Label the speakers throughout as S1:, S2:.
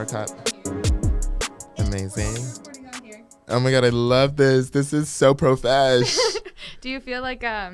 S1: top. Amazing. Oh my god, I love this. This is so profesh.
S2: Do you feel like I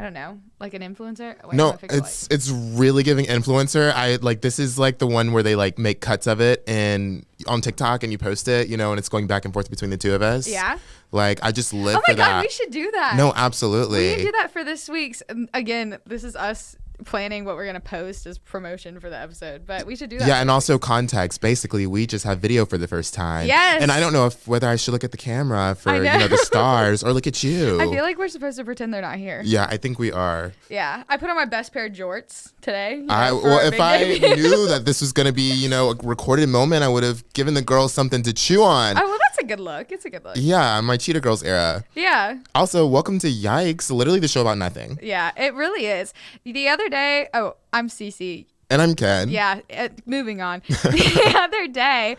S2: don't know, like an influencer? Wait,
S1: no, it's really giving influencer. I like this is like the one where they like make cuts of it and on TikTok and you post it, you know, and it's going back and forth between the two of us.
S2: Yeah.
S1: Like I just live for that.
S2: Oh my god, we should do that.
S1: No, absolutely.
S2: We can do that for this week's. Again, this is us planning what we're gonna post as promotion for the episode, but we should do that.
S1: Yeah, and also context. Basically, we just have video for the first time.
S2: Yes.
S1: And I don't know whether I should look at the camera for the stars or look at you.
S2: I feel like we're supposed to pretend they're not here.
S1: Yeah, I think we are.
S2: Yeah, I put on my best pair of jorts today.
S1: If I knew that this was gonna be, a recorded moment, I would have given the girls something to chew on.
S2: Oh well, that's a good look. It's a good look.
S1: Yeah, my Cheetah Girls era.
S2: Yeah.
S1: Also, welcome to Yikes, literally the show about nothing.
S2: Yeah, it really is. The other day, I'm Cee Cee.
S1: And I'm Ken.
S2: Yeah, moving on. The other day,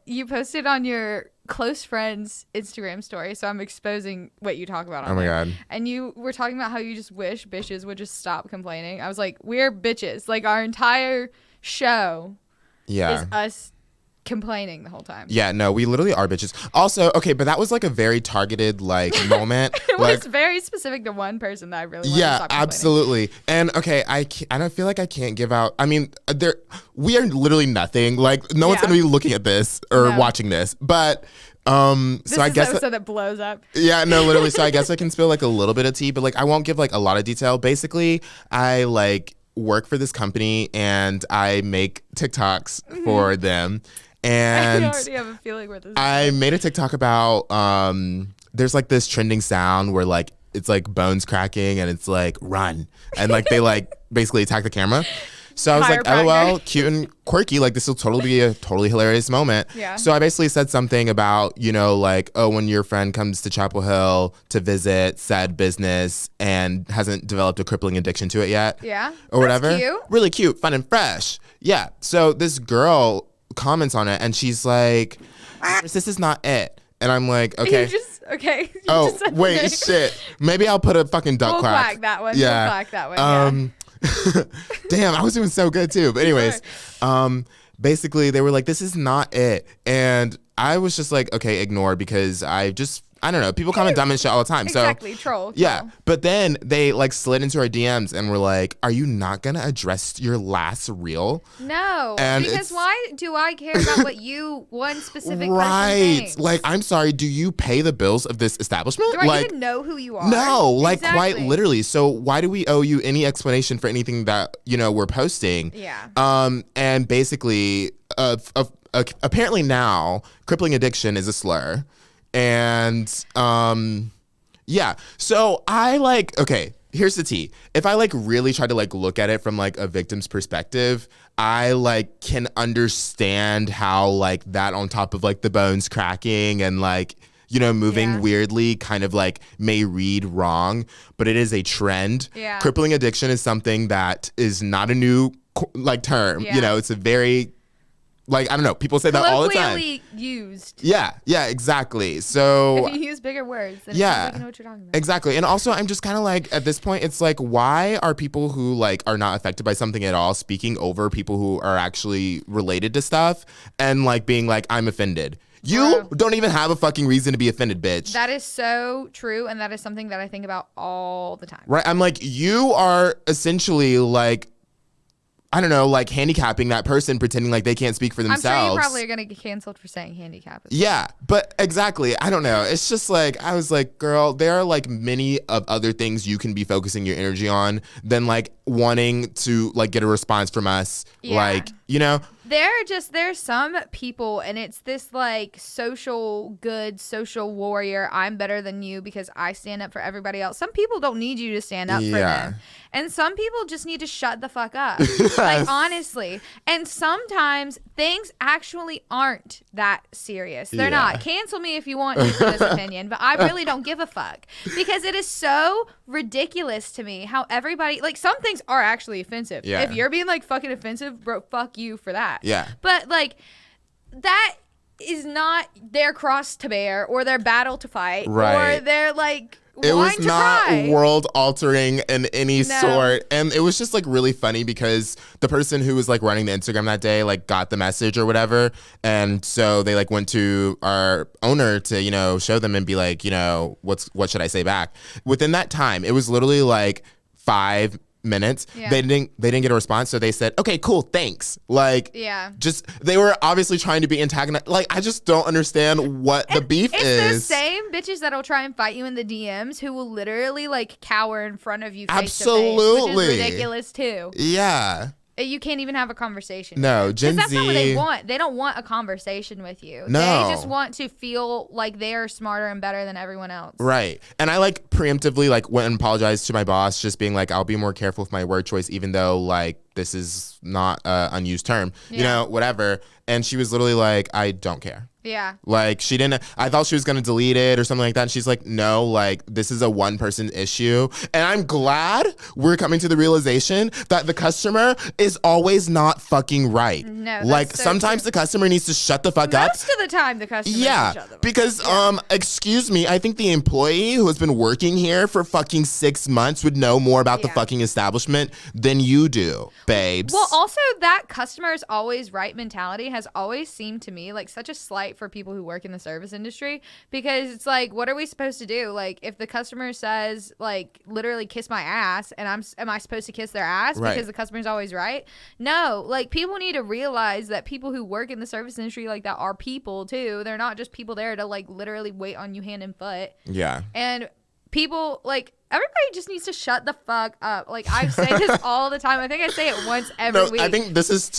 S2: you posted on your close friend's Instagram story, so I'm exposing what you talk about on there.
S1: God.
S2: And you were talking about how you just wish bitches would just stop complaining. I was like, we're bitches. Like, our entire show is us complaining the whole time.
S1: Yeah, no, we literally are bitches. Also, okay, but that was like a very targeted moment.
S2: It was very specific to one person that I really wanted to stop complaining.
S1: Absolutely. And okay, I don't feel like I can't give out. I mean, we are literally nothing. Like no one's gonna be looking at this or watching this, but.
S2: This
S1: so I guess
S2: the episode that blows up.
S1: Yeah, no, literally. So I guess I can spill like a little bit of tea, but like I won't give like a lot of detail. Basically, I like work for this company and I make TikToks for them. And
S2: I already have a feeling where this is
S1: I made a TikTok about there's like this trending sound where like it's like bones cracking and it's like run and like they like basically attack the camera. So I was like, LOL, cute and quirky. Like this will totally be a totally hilarious moment.
S2: Yeah.
S1: So I basically said something about, like, oh, when your friend comes to Chapel Hill to visit said business and hasn't developed a crippling addiction to it yet.
S2: Yeah.
S1: Or whatever.
S2: That's cute.
S1: Really cute, fun and fresh. Yeah. So this girl comments on it and she's like, this is not it. And I'm like, okay. Wait, shit. Maybe I'll put a fucking duck
S2: we'll
S1: quack.
S2: Flag that one.
S1: Yeah.
S2: We'll flag that one.
S1: Damn, I was doing so good too. But anyways, basically they were like, this is not it. And I was just like, okay, ignore, because I don't know. People comment dumb and shit all the time.
S2: Exactly,
S1: so,
S2: troll.
S1: Yeah, but then they like slid into our DMs and were like, "Are you not gonna address your last reel?"
S2: No,
S1: and
S2: because why do I care about what one specific
S1: right?
S2: person thinks?
S1: Like, I'm sorry. Do you pay the bills of this establishment?
S2: Do I even know who you are?
S1: No, like
S2: exactly.
S1: quite literally. So why do we owe you any explanation for anything that we're posting?
S2: Yeah.
S1: And basically, apparently now, crippling addiction is a slur. And yeah, so I okay, here's the tea. If I really try to look at it from a victim's perspective, I can understand how that on top of the bones cracking and moving weirdly kind of may read wrong, but it is a trend.
S2: Yeah.
S1: Crippling addiction is something that is not a new term.
S2: Yeah.
S1: It's a very I don't know. People say that all the time.
S2: Colloquially used.
S1: Yeah, exactly. So
S2: if you use bigger words, then it
S1: yeah,
S2: sounds like you know what you're talking about.
S1: Exactly. And also, I'm just kind of at this point, it's why are people who are not affected by something at all speaking over people who are actually related to stuff and being I'm offended? You don't even have a fucking reason to be offended, bitch.
S2: That is so true, and that is something that I think about all the time.
S1: Right? I'm you are essentially I don't know, handicapping that person, pretending they can't speak for themselves.
S2: I'm sure you probably are going to get canceled for saying handicap.
S1: Yeah, but exactly. I don't know. It's just I was girl, there are many of other things you can be focusing your energy on than wanting to get a response from us.
S2: Yeah.
S1: There's
S2: some people, and it's this social warrior. I'm better than you because I stand up for everybody else. Some people don't need you to stand up for them. And some people just need to shut the fuck up. Honestly. And sometimes things actually aren't that serious. They're not. Cancel me if you want to for this opinion, but I really don't give a fuck. Because it is so ridiculous to me how everybody, some things are actually offensive.
S1: Yeah.
S2: If you're being fucking offensive, bro, fuck you for that.
S1: Yeah.
S2: But that is not their cross to bear or their battle to fight
S1: right.
S2: or their like
S1: it
S2: wine
S1: was
S2: to
S1: not
S2: cry.
S1: world altering in any sort. And it was just like really funny because the person who was like running the Instagram that day like got the message or whatever. And so they like went to our owner to, you know, show them and be like, you know, what should I say back? Within that time, it was literally like 5 minutes.
S2: Yeah.
S1: They didn't get a response, so they said, okay, cool, thanks. Like,
S2: yeah,
S1: just they were obviously trying to be antagonized. Like, I just don't understand what the beef is.
S2: It's the same bitches that'll try and fight you in the DMs who will literally like cower in front of you face to face, which is ridiculous too.
S1: Yeah.
S2: You can't even have a conversation.
S1: No, Gen Z.
S2: That's not what they want. They don't want a conversation with you.
S1: No.
S2: They just want to feel like they're smarter and better than everyone else.
S1: Right. And I like preemptively like went and apologized to my boss, just being like, I'll be more careful with my word choice, even though like this is not an unused term, you know, whatever. And she was literally like, I don't care.
S2: Yeah.
S1: Like she didn't, I thought she was going to delete it or something like that. And she's like, no, like this is a one person issue. And I'm glad we're coming to the realization that the customer is always not fucking right.
S2: No,
S1: like
S2: so
S1: sometimes the customer needs to shut the fuck up.
S2: Most of the time the customer needs to shut the fuck up.
S1: Because, excuse me, I think the employee who has been working here for fucking 6 months would know more about the fucking establishment than you do, babes.
S2: Well, also that customer is always right mentality has always seemed to me like such a slight for people who work in the service industry, because it's like, what are we supposed to do? Like, if the customer says like literally kiss my ass, and am I supposed to kiss their ass because the customer's always right? No, like people need to realize that people who work in the service industry like that are people too. They're not just people there to like literally wait on you hand and foot.
S1: Yeah.
S2: And people like everybody just needs to shut the fuck up. Like I say this all the time. I think I say it once every week.
S1: I think this is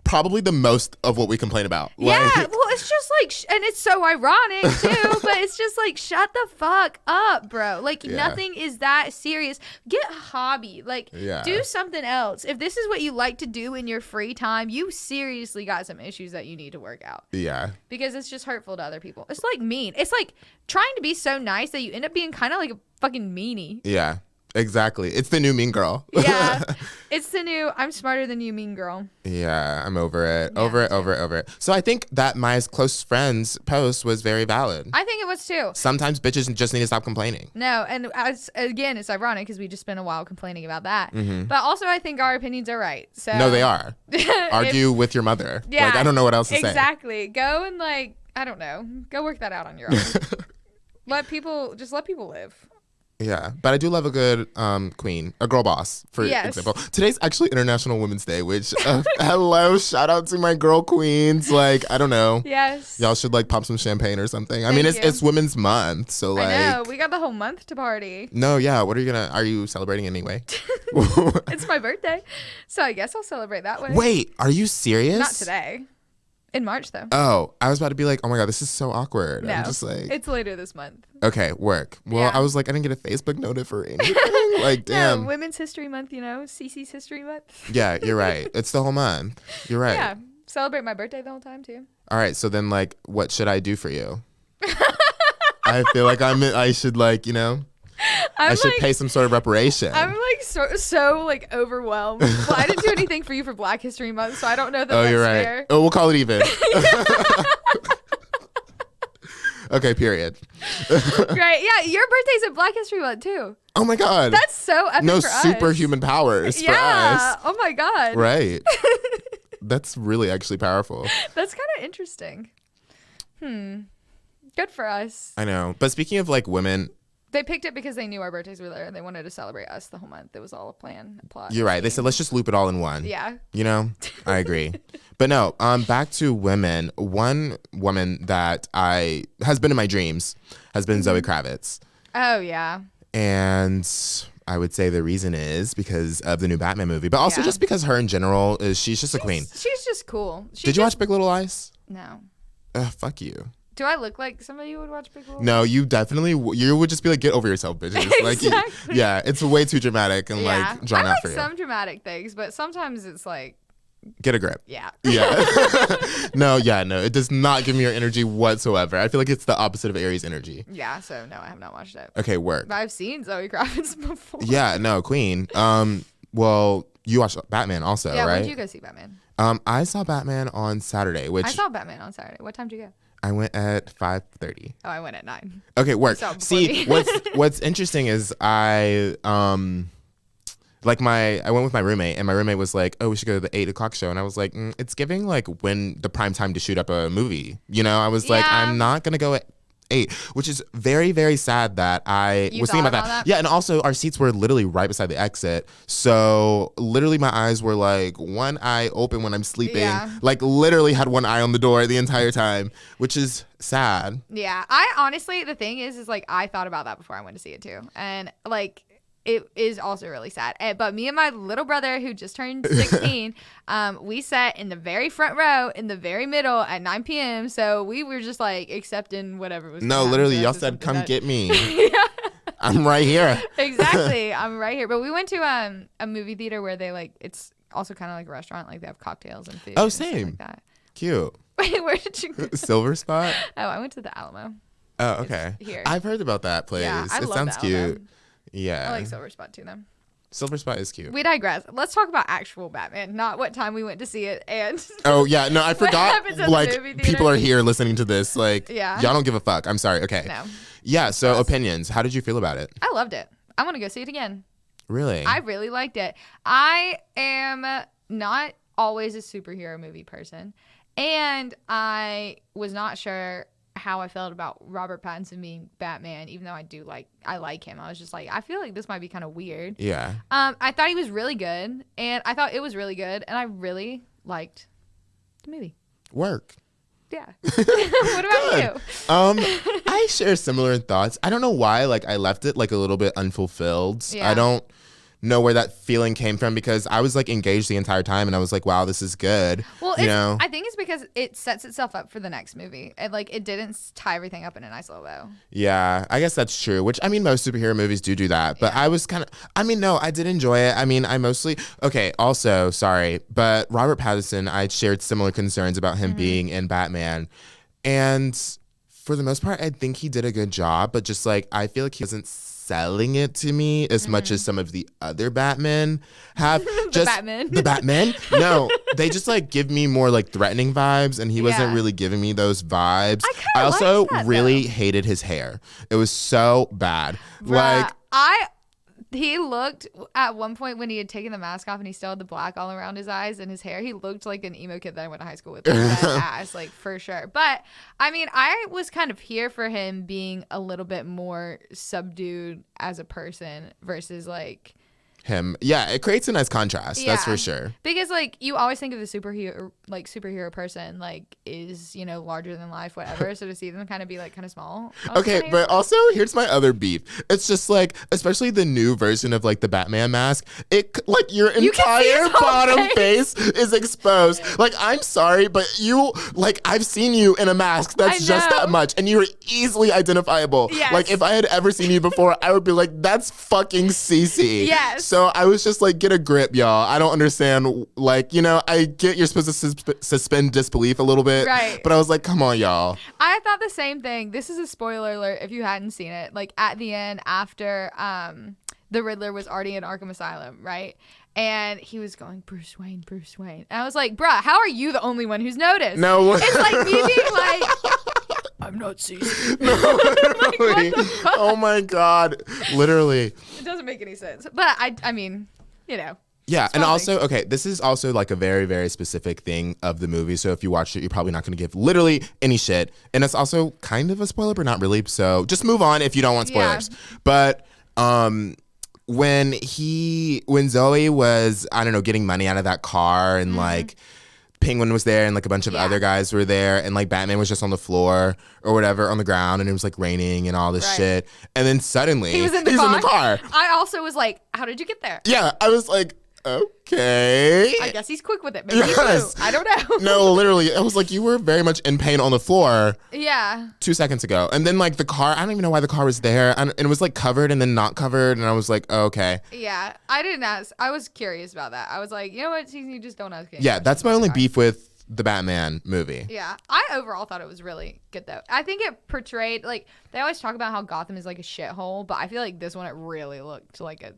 S1: probably the most of what we complain about.
S2: Yeah, well, it's just like, and it's so ironic too, but it's just like, shut the fuck up, bro. Like nothing is that serious. Get a hobby. Like do something else. If this is what you like to do in your free time, you seriously got some issues that you need to work out.
S1: Yeah.
S2: Because it's just hurtful to other people. It's like mean. It's like trying to be so nice that you end up being kind of like a fucking meanie.
S1: Yeah, exactly. It's the new mean girl.
S2: Yeah. It's the new I'm smarter than you mean girl.
S1: Yeah, I'm over it.
S2: Yeah,
S1: over it. So I think that my close friend's post was very valid.
S2: I think it was too.
S1: Sometimes bitches just need to stop complaining.
S2: No, and again, it's ironic because we just spent a while complaining about that. Mm-hmm. But also, I think our opinions are right. So
S1: no, they are. Argue with your mother.
S2: Yeah,
S1: like I don't know what else to say.
S2: Exactly. Go and like I don't know. Go work that out on your own. let people live.
S1: Yeah, but I do love a good queen, a girl boss, for example. Today's actually International Women's Day, which, hello, shout out to my girl queens. Like, I don't know.
S2: Yes.
S1: Y'all should, like, pop some champagne or something. I mean, it's Women's Month, so, like.
S2: I know. We got the whole month to party.
S1: No, yeah. What are you celebrating anyway?
S2: It's my birthday, so I guess I'll celebrate that way.
S1: Wait, are you serious?
S2: Not today. In March, though.
S1: Oh, I was about to be like, oh my God, this is so awkward.
S2: No,
S1: I'm just like.
S2: It's later this month.
S1: Okay, work. Well, I was like, I didn't get a Facebook notif or anything. Like, damn.
S2: No, Women's History Month, you know, Cece's History Month.
S1: Yeah, you're right. It's the whole month. You're right.
S2: Yeah, celebrate my birthday the whole time, too.
S1: All right, so then, like, what should I do for you? I feel like I should, like, you know. I should pay some sort of reparation.
S2: I'm like so like overwhelmed. Well, I didn't do anything for you for Black History Month, so I don't know that that's
S1: you're right.
S2: fair.
S1: Oh, we'll call it even. Okay, period.
S2: Right, yeah, your birthday's in Black History Month too.
S1: Oh my God.
S2: That's so epic for us.
S1: No superhuman powers for us.
S2: Yeah, oh my God.
S1: Right. That's really actually powerful.
S2: That's kind of interesting. Good for us.
S1: I know. But speaking of like women...
S2: They picked it because they knew our birthdays were there and they wanted to celebrate us the whole month. It was all a plan and plot.
S1: You're right. They said, let's just loop it all in one.
S2: Yeah.
S1: You know, I agree. But no, back to women. One woman that has been in my dreams has been Zoe Kravitz.
S2: Oh, yeah.
S1: And I would say the reason is because of the new Batman movie, but also just because her in general she's just a queen.
S2: She's just cool.
S1: Did you watch Big Little Lies?
S2: No.
S1: Fuck you.
S2: Do I look like somebody who would watch Big Little Lies?
S1: No, you definitely, you would just be like, get over yourself, bitches.
S2: Exactly.
S1: Like, yeah, it's way too dramatic and like drawn out for you.
S2: I like some dramatic things, but sometimes it's like.
S1: Get a grip.
S2: Yeah.
S1: Yeah. No, it does not give me your energy whatsoever. I feel like it's the opposite of Aries energy.
S2: Yeah, so no, I have not watched it.
S1: Okay, work.
S2: But I've seen Zoe Kravitz before.
S1: Yeah, no, queen. Well, you watched Batman also, right?
S2: Yeah, when did you go see Batman?
S1: I saw Batman on Saturday, which...
S2: I saw Batman on Saturday. What time did you go?
S1: I went at 5:30.
S2: Oh, I went at 9.
S1: Okay, work.
S2: See,
S1: what's interesting is I went with my roommate, and my roommate was like, "Oh, we should go to the 8 o'clock show," and I was like, "It's giving like when the prime time to shoot up a movie." You know, I was like, "I'm not gonna go at 8," which is very, very sad that I was thinking about that. Yeah, and also our seats were literally right beside the exit, so literally my eyes were like one eye open when I'm sleeping. Yeah. Like literally had one eye on the door the entire time, which is sad.
S2: Yeah, I honestly, the thing is like I thought about that before I went to see it too, and like. It is also really sad. But me and my little brother, who just turned 16, we sat in the very front row in the very middle at 9 p.m. So we were just like accepting whatever was.
S1: No, literally, y'all said, "Come get me." Yeah. I'm right here.
S2: Exactly, I'm right here. But we went to a movie theater where they like it's also kind of like a restaurant, like they have cocktails and food.
S1: Oh,
S2: and
S1: same.
S2: like that.
S1: Cute.
S2: Wait, where did you go?
S1: Silver Spot.
S2: Oh, I went to the Alamo.
S1: Oh, okay.
S2: Here.
S1: I've heard about that place.
S2: Yeah, I
S1: it
S2: love
S1: sounds
S2: the Alamo.
S1: cute. Yeah.
S2: I like Silver Spot too, though.
S1: Silver Spot is cute.
S2: We digress. Let's talk about actual Batman, not what time we went to see it. And
S1: oh yeah, no, I forgot. Like people are here listening to this. Like, y'all don't give a fuck. I'm sorry. Okay.
S2: No.
S1: Yeah. So opinions. How did you feel about it?
S2: I loved it. I want to go see it again.
S1: Really?
S2: I really liked it. I am not always a superhero movie person, and I was not sure how I felt about Robert Pattinson being Batman, even though I like him. I was just like, I feel like this might be kind of weird.
S1: Yeah.
S2: I thought he was really good, and I thought it was really good, and I really liked the movie.
S1: Work.
S2: Yeah. What about you?
S1: I share similar thoughts. I don't know why, like I left it like a little bit unfulfilled. Yeah. I don't know where that feeling came from because I was like engaged the entire time and I was like, wow, this is good.
S2: Well, I think it's because it sets itself up for the next movie. It didn't tie everything up in a nice little bow.
S1: Yeah, I guess that's true, which I mean, most superhero movies do that. But I was no, I did enjoy it. I mean, also, sorry, but Robert Pattinson, I shared similar concerns about him being in Batman. And for the most part, I think he did a good job, but just like, I feel like he wasn't selling it to me as much as some of the other Batmen have. The Batman? No, they just like give me more like threatening vibes, and he wasn't really giving me those vibes. I also really hated his hair. It was so bad.
S2: Bruh, he looked at one point when he had taken the mask off and he still had the black all around his eyes and his hair. He looked like an emo kid that I went to high school with. Ass, like for sure. But I mean, I was kind of here for him being a little bit more subdued as a person versus like
S1: him. Yeah, it creates a nice contrast. That's for sure.
S2: Because like you always think of the superhero person like is, larger than life, whatever. So to see them kind of be like kind of small.
S1: Okay, but also here's my other beef. It's just like, especially the new version of like the Batman mask, it like your entire bottom face is exposed. Like, I'm sorry, but I've seen you in a mask that's just that much, and you're easily identifiable. Yes. Like if I had ever seen you before, I would be like, that's fucking Cee Cee.
S2: Yes.
S1: So I was just like, get a grip, y'all. I don't understand. Like, I get you're supposed to suspend disbelief a little bit.
S2: Right.
S1: But I was like, come on, y'all.
S2: I thought the same thing. This is a spoiler alert if you hadn't seen it. Like at the end, after the Riddler was already in Arkham Asylum, right? And he was going, Bruce Wayne, Bruce Wayne. And I was like, bruh, how are you the only one who's noticed?
S1: No.
S2: It's like me being like, I'm not Cee Cee.
S1: No, literally. Like, oh my God. Literally.
S2: It doesn't make any sense. But I mean,
S1: Yeah, and also, okay, this is also like a very, very specific thing of the movie. So if you watch it, you're probably not going to give literally any shit. And it's also kind of a spoiler, but not really. So just move on if you don't want spoilers. Yeah. But when Zoe was, I don't know, getting money out of that car and like Penguin was there and like a bunch of other guys were there and like Batman was just on the floor or whatever on the ground and it was like raining and all this shit. And then suddenly he's in the car.
S2: I also was like, how did you get there?
S1: Yeah, I was like, okay.
S2: I guess he's quick with it. Maybe he flew. I don't know.
S1: No, literally. I was like, you were very much in pain on the floor.
S2: Yeah.
S1: 2 seconds ago. And then like the car, I don't even know why the car was there. And it was like covered and then not covered. And I was like, oh, okay.
S2: Yeah. I didn't ask. I was curious about that. I was like, you know what? You just don't ask.
S1: Yeah, that's my only beef with the Batman movie.
S2: Yeah. I overall thought it was really good though. I think it portrayed, like, they always talk about how Gotham is like a shithole, but I feel like this one, it really looked like a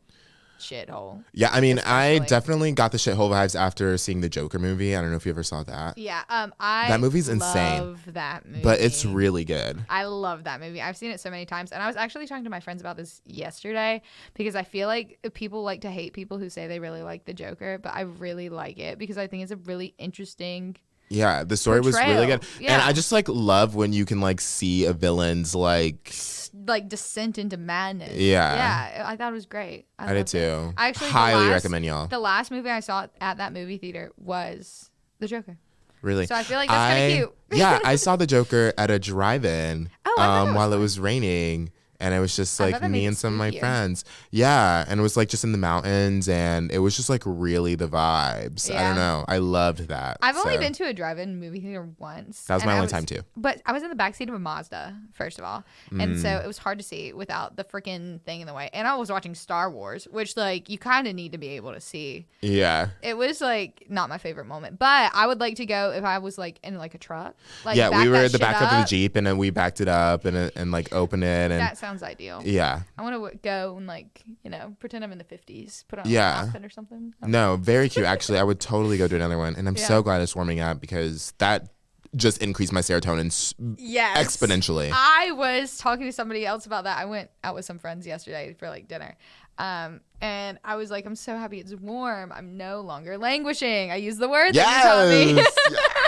S2: shithole.
S1: Yeah, I mean, I
S2: Especially.
S1: definitely got the shithole vibes after seeing the Joker movie. I don't know if you ever saw that.
S2: Yeah,
S1: That movie's insane.
S2: love that movie.
S1: But it's really good.
S2: I love that movie. I've seen it so many times. And I was actually talking to my friends about this yesterday because I feel like people like to hate people who say they really like the Joker, but I really like it because I think it's a really interesting
S1: Yeah, the story was really good.
S2: Yeah.
S1: And I just like love when you can like see a villain's like
S2: descent into madness.
S1: Yeah.
S2: Yeah, I thought it was great.
S1: I did too.
S2: I actually
S1: highly recommend y'all.
S2: The last movie I saw at that movie theater was The Joker.
S1: Really?
S2: So I feel like that's kind of cute.
S1: Yeah, I saw the Joker at a drive-in while it was raining. And it was just like me and some of my friends. Yeah. And it was like just in the mountains. And it was just like really the vibes.
S2: Yeah.
S1: I don't know. I loved that.
S2: I've only been to a drive-in movie theater once.
S1: That was my only time too.
S2: But I was in the backseat of a Mazda, first of all. And so it was hard to see without the freaking thing in the way. And I was watching Star Wars, which like you kind of need to be able to see.
S1: Yeah.
S2: It was like not my favorite moment. But I would like to go if I was like in like a truck. Like,
S1: yeah, we were at the back of the Jeep and then we backed it up and like opened it. And
S2: that sounds ideal.
S1: Yeah.
S2: I want to go and like, pretend I'm in the 50s. Put on
S1: a
S2: outfit or something.
S1: No, very cute. Actually, I would totally go to another one. And I'm so glad it's warming up because that just increased my serotonin exponentially.
S2: I was talking to somebody else about that. I went out with some friends yesterday for like dinner. And I was like, I'm so happy it's warm. I'm no longer languishing. I used the word that you taught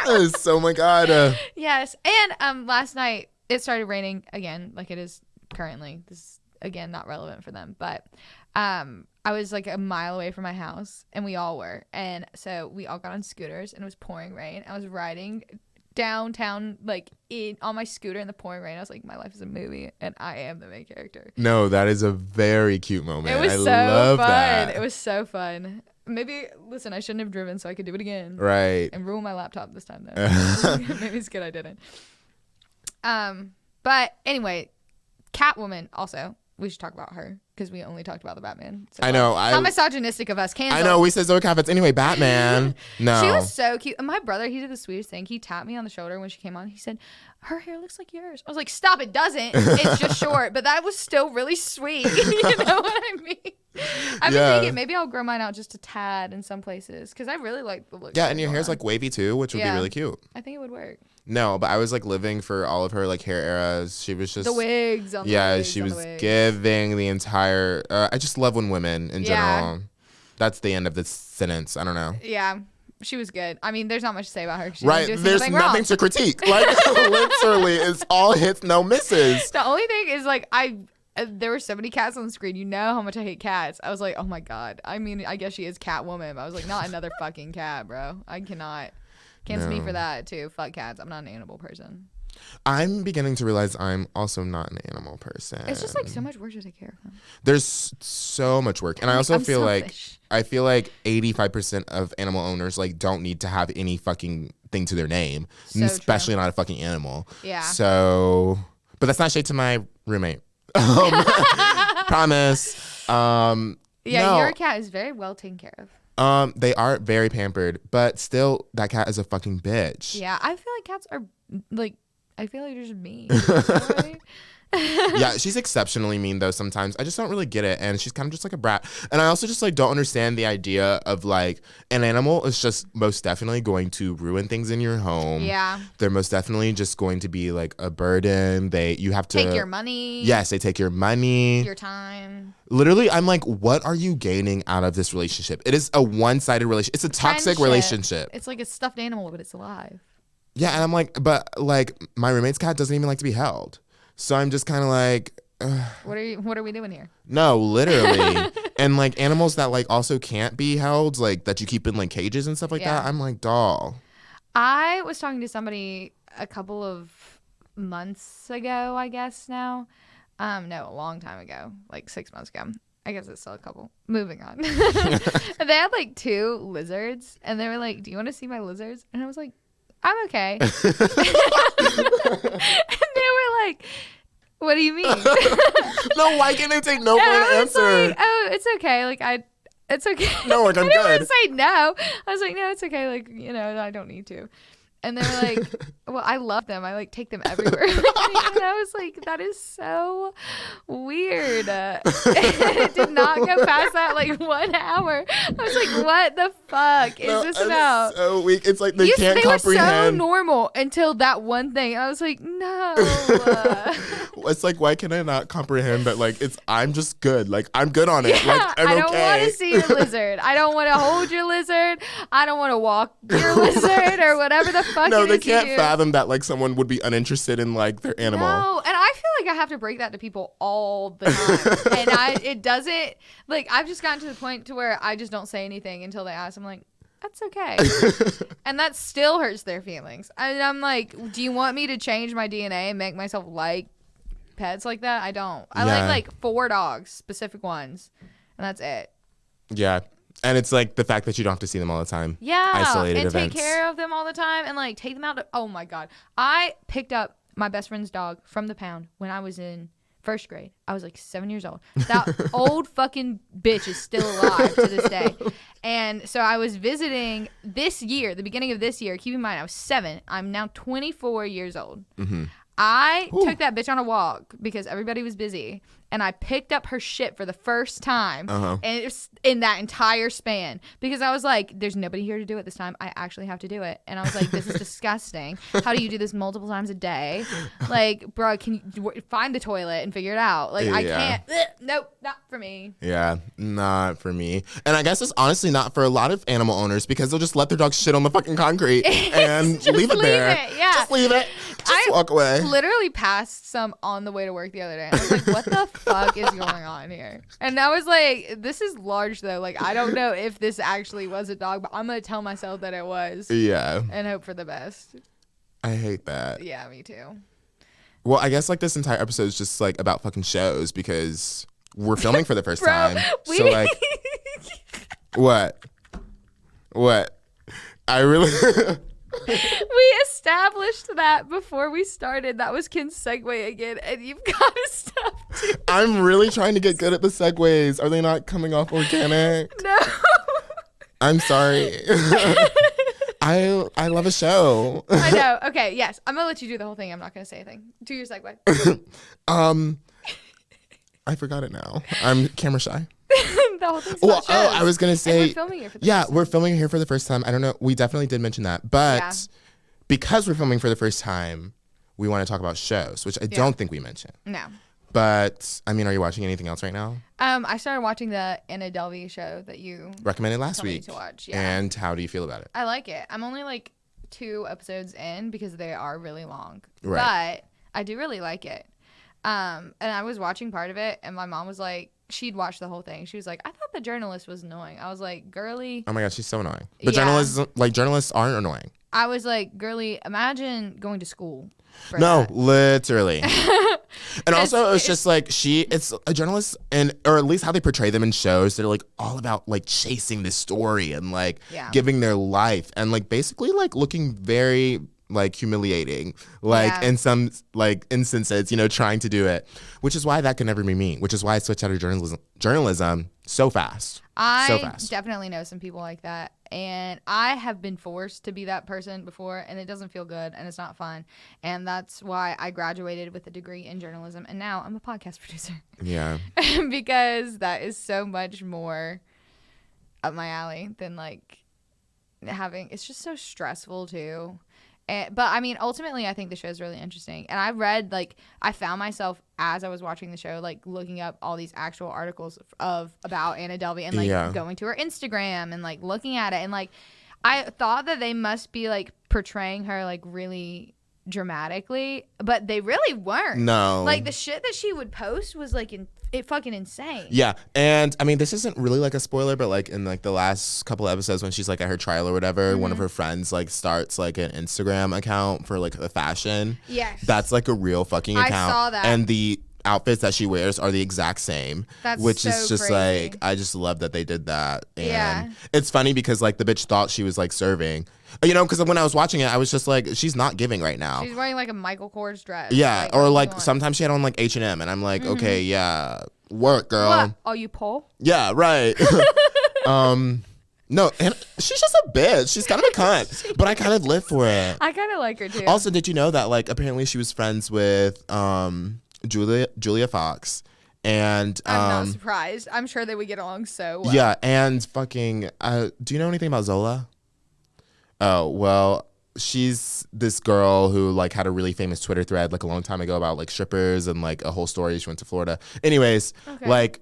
S2: me.
S1: Yes. Oh my God.
S2: Yes. And last night it started raining again, like it is currently. This is again not relevant for them, but I was like a mile away from my house and we all were, and so we all got on scooters and it was pouring rain. I was riding downtown like on my scooter in the pouring rain. I was like, my life is a movie and I am the main character.
S1: No, that is a very cute moment.
S2: It was
S1: I
S2: so
S1: love
S2: fun.
S1: that.
S2: It was so fun. Maybe listen, I shouldn't have driven so I could do it again.
S1: Right.
S2: And ruin my laptop this time though. Maybe it's good I didn't. But anyway, Catwoman also, we should talk about her because we only talked about the Batman. So
S1: I know.
S2: How misogynistic of us. Cancel.
S1: I know. We said Zoe Kravitz. Anyway, Batman. No.
S2: She was so cute. And my brother, he did the sweetest thing. He tapped me on the shoulder when she came on. He said, her hair looks like yours. I was like, stop, it doesn't. It's just short. But that was still really sweet. You know what I mean? I've been thinking maybe I'll grow mine out just a tad in some places because I really like the look.
S1: Yeah, and your hair's like wavy too, which would be really cute.
S2: I think it would work.
S1: No, but I was like living for all of her like hair eras. She was just
S2: the wigs on the wigs.
S1: She was giving the entire I just love when women in general. That's the end of this sentence. I don't know.
S2: Yeah. She was good. I mean, there's not much to say about her.
S1: Right. There's nothing to critique. Like literally it's all hits, no misses.
S2: The only thing is like there were so many cats on the screen. You know how much I hate cats. I was like, oh my God. I mean, I guess she is Catwoman. But I was like, not another fucking cat, bro. I cannot. Can't speak for that too. Fuck cats. I'm not an animal person.
S1: I'm beginning to realize I'm also not an animal person.
S2: It's just like so much work to take care of them.
S1: There's so much work. And I also feel selfish. I feel like 85% of animal owners like don't need to have any fucking thing to their name, especially not a fucking animal. Yeah. So, but that's not shade to my roommate. Promise.
S2: Yeah, your cat is very well taken care of.
S1: They are very pampered, but still, that cat is a fucking bitch.
S2: Yeah, I feel like cats are like, I feel like they're just mean. You know what I mean?
S1: Yeah, she's exceptionally mean though sometimes. I just don't really get it, and she's kind of just like a brat. And I also just like don't understand the idea of like an animal is just most definitely going to ruin things in your home.
S2: Yeah,
S1: they're most definitely just going to be like a burden. You have to
S2: take your money.
S1: Yes, they take your money,
S2: your time.
S1: Literally, I'm like, what are you gaining out of this relationship? It is a one-sided relationship. It's a toxic relationship.
S2: It's like a stuffed animal, but it's alive.
S1: Yeah, and I'm like, but like my roommate's cat doesn't even like to be held. So I'm just kind of like,
S2: what are we doing here?
S1: No, literally. And like animals that like also can't be held, like that you keep in like cages and stuff like that. I'm like, doll.
S2: I was talking to somebody a couple of months ago, I guess now. No, a long time ago, like 6 months ago. I guess it's still a couple. Moving on. And they had like 2 lizards and they were like, do you want to see my lizards? And I was like, I'm okay. And they were like, what do you mean?
S1: No, why can't they take no for an answer?
S2: Like, oh, it's okay. Like it's okay.
S1: No, like I'm
S2: I didn't
S1: good.
S2: want to say no. I was like, no, it's okay. Like, I don't need to. And they were like, well, I love them. I like take them everywhere. And I was like, that is so weird. It did not go past that like 1 hour. I was like, what the fuck is this about?
S1: So weak. It's like they can't comprehend.
S2: They were so normal until that one thing. And I was like, no.
S1: It's like, why can I not comprehend that? Like, I'm just good. Like, I'm good on it.
S2: Yeah,
S1: like, I'm
S2: I don't want
S1: okay.
S2: to see your lizard. I don't want to hold your lizard. I don't want to walk your lizard or whatever the fuck.
S1: No, they can't fathom that like someone would be uninterested in like their animal.
S2: No, and I feel like I have to break that to people all the time, and it doesn't like I've just gotten to the point to where I just don't say anything until they ask. I'm like, that's okay, and that still hurts their feelings. And I'm like, do you want me to change my DNA and make myself like pets like that? I don't. I like 4 dogs, specific ones, and that's it.
S1: Yeah. And it's like the fact that you don't have to see them all the time.
S2: Yeah.
S1: Isolated
S2: and
S1: events.
S2: Take care of them all the time and like take them out. Oh my God. I picked up my best friend's dog from the pound when I was in 1st grade. I was like 7 years old. That old fucking bitch is still alive to this day. And so I was visiting this year, the beginning of this year. Keep in mind, I was 7. I'm now 24 years old. Mm-hmm. I took that bitch on a walk because everybody was busy, and I picked up her shit for the first time, and it was in that entire span because I was like, there's nobody here to do it this time. I actually have to do it. And I was like, this is disgusting. How do you do this multiple times a day? Like, bro, can you find the toilet and figure it out? Like, I can't. Nope, not for me.
S1: Yeah, not for me. And I guess it's honestly not for a lot of animal owners because they'll just let their dog shit on the fucking concrete and leave it there.
S2: Yeah.
S1: Just leave it. Just walk away.
S2: Literally passed some on the way to work the other day. I was like, what the fuck is going on here? And I was like, this is large though. Like, I don't know if this actually was a dog, but I'm going to tell myself that it was.
S1: Yeah.
S2: And hope for the best.
S1: I hate that.
S2: Yeah, me too.
S1: Well, I guess like this entire episode is just like about fucking shows because we're filming for the first time. So like, what? I really...
S2: We established that before we started. That was Ken's segue again, and you've got to stop doing
S1: I'm really trying to get good at the segues. Are they not coming off organic?
S2: No.
S1: I'm sorry. I love a show.
S2: I know. Okay, yes. I'm going to let you do the whole thing. I'm not going to say anything. Do your segue.
S1: I forgot it now. I'm camera shy.
S2: The whole thing's about shows.
S1: I was gonna say,
S2: and we're filming here for the first time.
S1: We're filming here for the first time. I don't know. We definitely did mention that, but because we're filming for the first time, we want to talk about shows, which I don't think we mentioned.
S2: No.
S1: But I mean, are you watching anything else right now?
S2: I started watching the Anna Delvey show that you
S1: recommended last
S2: told me
S1: week
S2: to watch. Yeah.
S1: And how do you feel about it?
S2: I like it. I'm only like 2 episodes in because they are really long,
S1: right.
S2: But I do really like it. And I was watching part of it, and my mom was like, she'd watched the whole thing. She was like, I thought the journalist was annoying. I was like, girly.
S1: Oh my God, she's so annoying. But journalists aren't annoying.
S2: I was like, girly, imagine going to school.
S1: No, literally. And also, it's just like it's a journalist, or at least how they portray them in shows. They're like all about like chasing this story and like giving their life and like basically like looking very like humiliating, like in some like instances, trying to do it, which is why that can never be me, which is why I switched out of journalism so fast.
S2: I definitely know some people like that, and I have been forced to be that person before, and it doesn't feel good, and it's not fun, and that's why I graduated with a degree in journalism, and now I'm a podcast producer. Yeah. Because that is so much more up my alley than like it's just so stressful too. But I mean, ultimately, I think the show is really interesting. And I read, I found myself as I was watching the show, looking up all these actual articles about Anna Delvey and going to her Instagram and looking at it. And I thought that they must be portraying her really dramatically, but they really weren't.
S1: No.
S2: The shit that she would post was fucking insane.
S1: Yeah. And I mean, this isn't really a spoiler, but in the last couple of episodes when she's at her trial or whatever, one of her friends starts an Instagram account for the fashion.
S2: Yes.
S1: That's a real fucking account.
S2: I saw that.
S1: And the outfits that she wears are the exact same.
S2: That's
S1: which
S2: so
S1: is just
S2: crazy.
S1: I just love that they did that. And it's funny because the bitch thought she was serving. Because when I was watching it, I was just she's not giving right now.
S2: She's wearing a Michael Kors dress.
S1: Yeah, or sometimes she had on H&M, and I'm okay, yeah, work, girl.
S2: What? Are you Paul?
S1: Yeah, right. No, and she's just a bitch. She's kind of a cunt, but I kind of live for it.
S2: I kind of like her too.
S1: Also, did you know that like apparently she was friends with Julia Fox, and
S2: I'm not surprised. I'm sure they would get along so well.
S1: yeah, and fucking. Do you know anything about Zola? Oh well, she's this girl who like had a really famous Twitter thread like a long time ago about like strippers and like a whole story. She went to Florida. Anyways, like.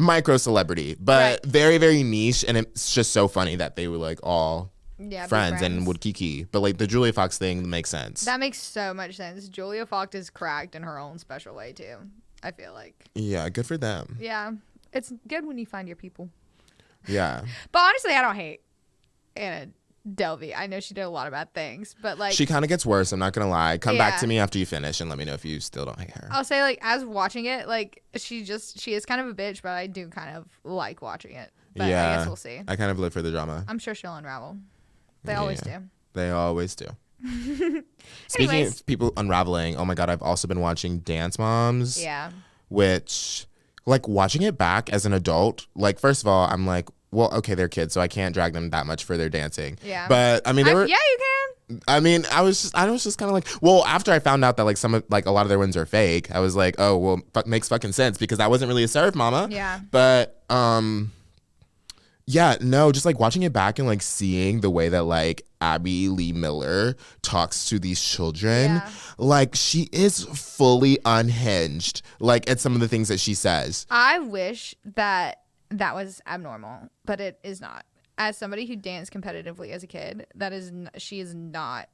S1: Micro celebrity, but very, very niche, and it's just so funny that they were like all friends and would kiki. But like the Julia Fox thing makes sense.
S2: That makes so much sense. Julia Fox is cracked in her own special way too. I feel like.
S1: Yeah, good for them.
S2: Yeah, it's good when you find your people.
S1: Yeah.
S2: But honestly, I don't hate Anna Delvey. I know she did a lot of bad things, but like
S1: she kind of gets worse. I'm not gonna lie. Come back to me after you finish and let me know if you still don't hate her.
S2: I'll say like as watching it, like she is kind of a bitch, but I do kind of like watching it. But
S1: yeah,
S2: I guess we'll see.
S1: I kind of live for the drama.
S2: I'm sure she'll unravel. They always do.
S1: They always do. Speaking of people unraveling, oh my god, I've also been watching Dance Moms.
S2: Yeah. Which,
S1: like, watching it back as an adult, like, first of all, I'm like, well, okay, they're kids, so I can't drag them that much for their dancing.
S2: Yeah.
S1: But I mean, they were.
S2: Yeah, you can.
S1: I mean, I was just kind of like, well, after I found out that like a lot of their wins are fake, I was like, oh, well, makes fucking sense because that wasn't really a serve, mama.
S2: Yeah.
S1: But yeah, no, just like watching it back and like seeing the way that like Abby Lee Miller talks to these children, like she is fully unhinged, like at some of the things that she says.
S2: I wish that was abnormal, but it is not. As somebody who danced competitively as a kid, she is not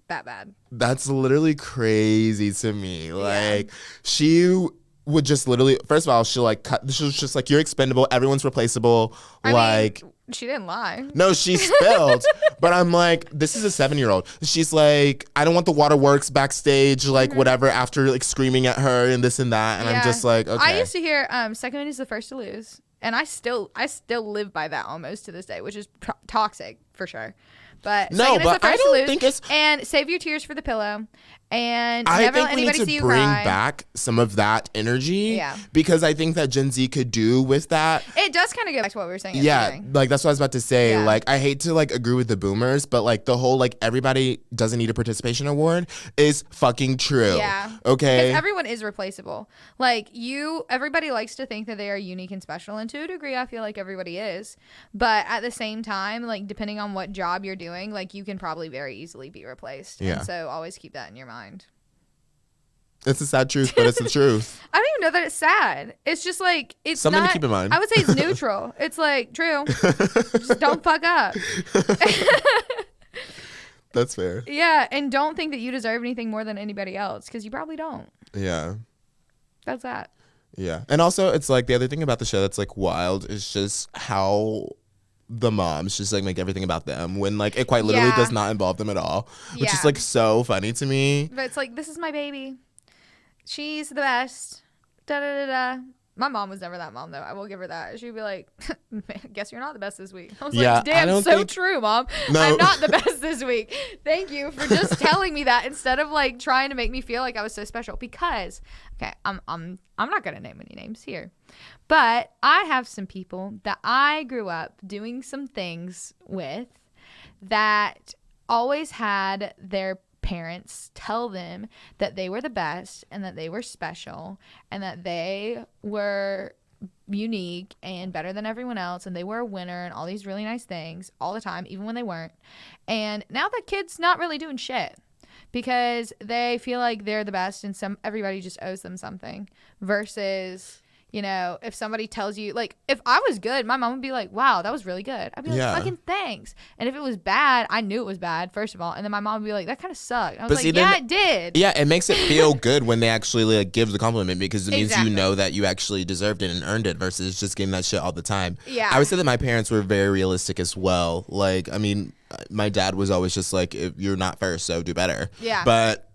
S2: that bad.
S1: That's literally crazy to me. Like she would just literally, first of all, she'll just like, you're expendable, everyone's replaceable. I mean,
S2: she didn't lie.
S1: No, she spilled. But I'm like, this is a 7-year-old. She's like, I don't want the waterworks backstage, like whatever, after like screaming at her and this and that. And I'm just like, okay.
S2: I used to hear second is the first to lose. And I still live by that almost to this day, which is toxic for sure. But
S1: no, but I don't think it's.
S2: And save your tears for the pillow. And
S1: I
S2: never
S1: think
S2: let
S1: we
S2: anybody
S1: need
S2: see
S1: to
S2: you
S1: bring
S2: cry.
S1: back some of that energy.
S2: Yeah.
S1: Because I think that Gen Z could do with that.
S2: It does kind of go back to what we were saying. Yeah,
S1: like that's what I was about to say. Yeah. Like I hate to like agree with the boomers, but like the whole like everybody doesn't need a participation award is fucking true. Yeah. Okay.
S2: Because everyone is replaceable. Like everybody likes to think that they are unique and special, and to a degree, I feel like everybody is. But at the same time, like depending on what job you're doing, like you can probably very easily be replaced. Yeah. And so always keep that in your mind.
S1: It's a sad truth, but it's the truth.
S2: I don't even know that it's sad. It's just like it's
S1: something
S2: not,
S1: to keep in mind.
S2: I would say it's neutral. It's like true. Just don't fuck up.
S1: That's fair.
S2: Yeah, and don't think that you deserve anything more than anybody else because you probably don't.
S1: Yeah.
S2: That's that.
S1: Yeah, and also it's like the other thing about the show that's like wild is just how the moms just like make everything about them when like it quite literally does not involve them at all, which is like so funny to me.
S2: But it's like, this is my baby. She's the best. Da da da da. My mom was never that mom though. I will give her that. She'd be like, "Guess you're not the best this week." I was like, "Damn, so true, Mom. No. I'm not the best this week. Thank you for just telling me that instead of like trying to make me feel like I was so special." Because, okay, I'm not gonna name any names here, but I have some people that I grew up doing some things with that always had their parents tell them that they were the best and that they were special and that they were unique and better than everyone else and they were a winner and all these really nice things all the time, even when they weren't. And now the kid's not really doing shit because they feel like they're the best and everybody just owes them something versus, you know, if somebody tells you, like, if I was good, my mom would be like, wow, that was really good. I'd be like, fucking thanks. And if it was bad, I knew it was bad, first of all. And then my mom would be like, that kind of sucked. I was like, yeah, it did.
S1: Yeah, it makes it feel good when they actually like give the compliment because it means you know that you actually deserved it and earned it versus just getting that shit all the time.
S2: Yeah.
S1: I would say that my parents were very realistic as well. Like, I mean, my dad was always just like, if you're not first, so do better.
S2: Yeah.
S1: But,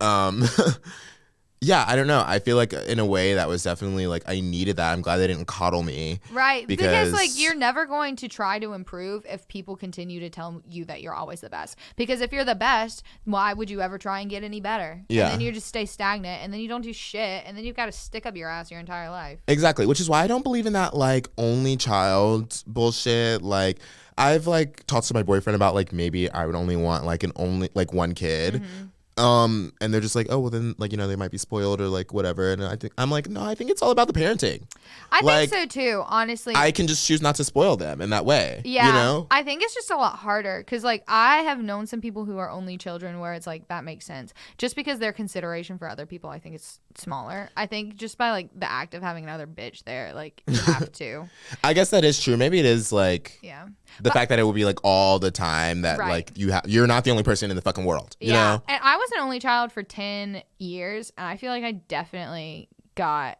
S1: yeah, I don't know. I feel like in a way that was definitely like I needed that. I'm glad they didn't coddle me.
S2: Right. Because like you're never going to try to improve if people continue to tell you that you're always the best. Because if you're the best, why would you ever try and get any better? Yeah. And then you just stay stagnant and then you don't do shit and then you've got to stick up your ass your entire life.
S1: Exactly. Which is why I don't believe in that like only child bullshit. Like I've like talked to my boyfriend about like maybe I would only want like one kid.
S2: Mm-hmm.
S1: And they're just like, oh, well then, like, you know, they might be spoiled or like whatever. And I'm like, no, I think it's all about the parenting.
S2: I
S1: like,
S2: think so too, honestly.
S1: I can just choose not to spoil them in that way.
S2: Yeah.
S1: You know?
S2: I think it's just a lot harder because, like, I have known some people who are only children where it's like, that makes sense. Just because their consideration for other people, I think it's smaller. I think just by, like, the act of having another bitch there, like, you have to.
S1: I guess that is true. Maybe it is, like,
S2: yeah.
S1: the fact that it will be, like, all the time that, like, you're not the only person in the fucking world. You know?
S2: And I was an only child for 10 years, and I feel like I definitely got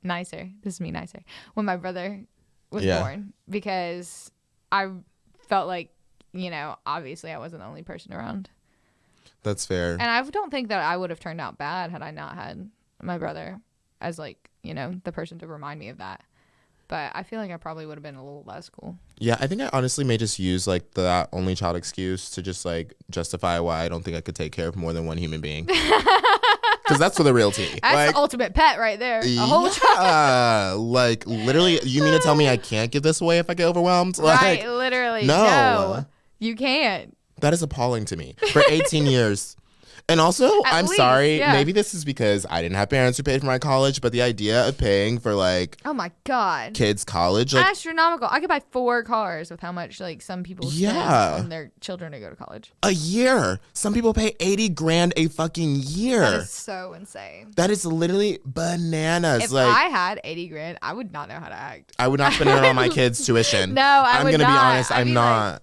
S2: nicer. This is me nicer. When my brother was born, because I felt like, you know, obviously I wasn't the only person around.
S1: That's fair.
S2: And I don't think that I would have turned out bad had I not had my brother as, like, you know, the person to remind me of that. But I feel like I probably would have been a little less cool. Yeah,
S1: I think I honestly may just use like that only child excuse to just like justify why I don't think I could take care of more than one human being. Because that's for the real tea.
S2: That's
S1: like,
S2: the ultimate pet right there. A whole child.
S1: Like, literally, you mean to tell me I can't give this away if I get overwhelmed? Like,
S2: right, literally.
S1: No,
S2: you can't.
S1: That is appalling to me. For 18 years. And also, I'm sorry, maybe this is because I didn't have parents who paid for my college, but the idea of paying for, like,
S2: oh my God,
S1: kids' college, like,
S2: astronomical. I could buy 4 cars with how much, like, some people spend on their children to go to college.
S1: A year. Some people pay $80,000 a fucking year.
S2: That is so insane.
S1: That is literally bananas.
S2: If
S1: like,
S2: I had $80,000, I would not know how to act.
S1: I would not spend it on my kids' tuition.
S2: No, I'm
S1: gonna be honest,
S2: I'd
S1: I'm
S2: be
S1: not.
S2: Like,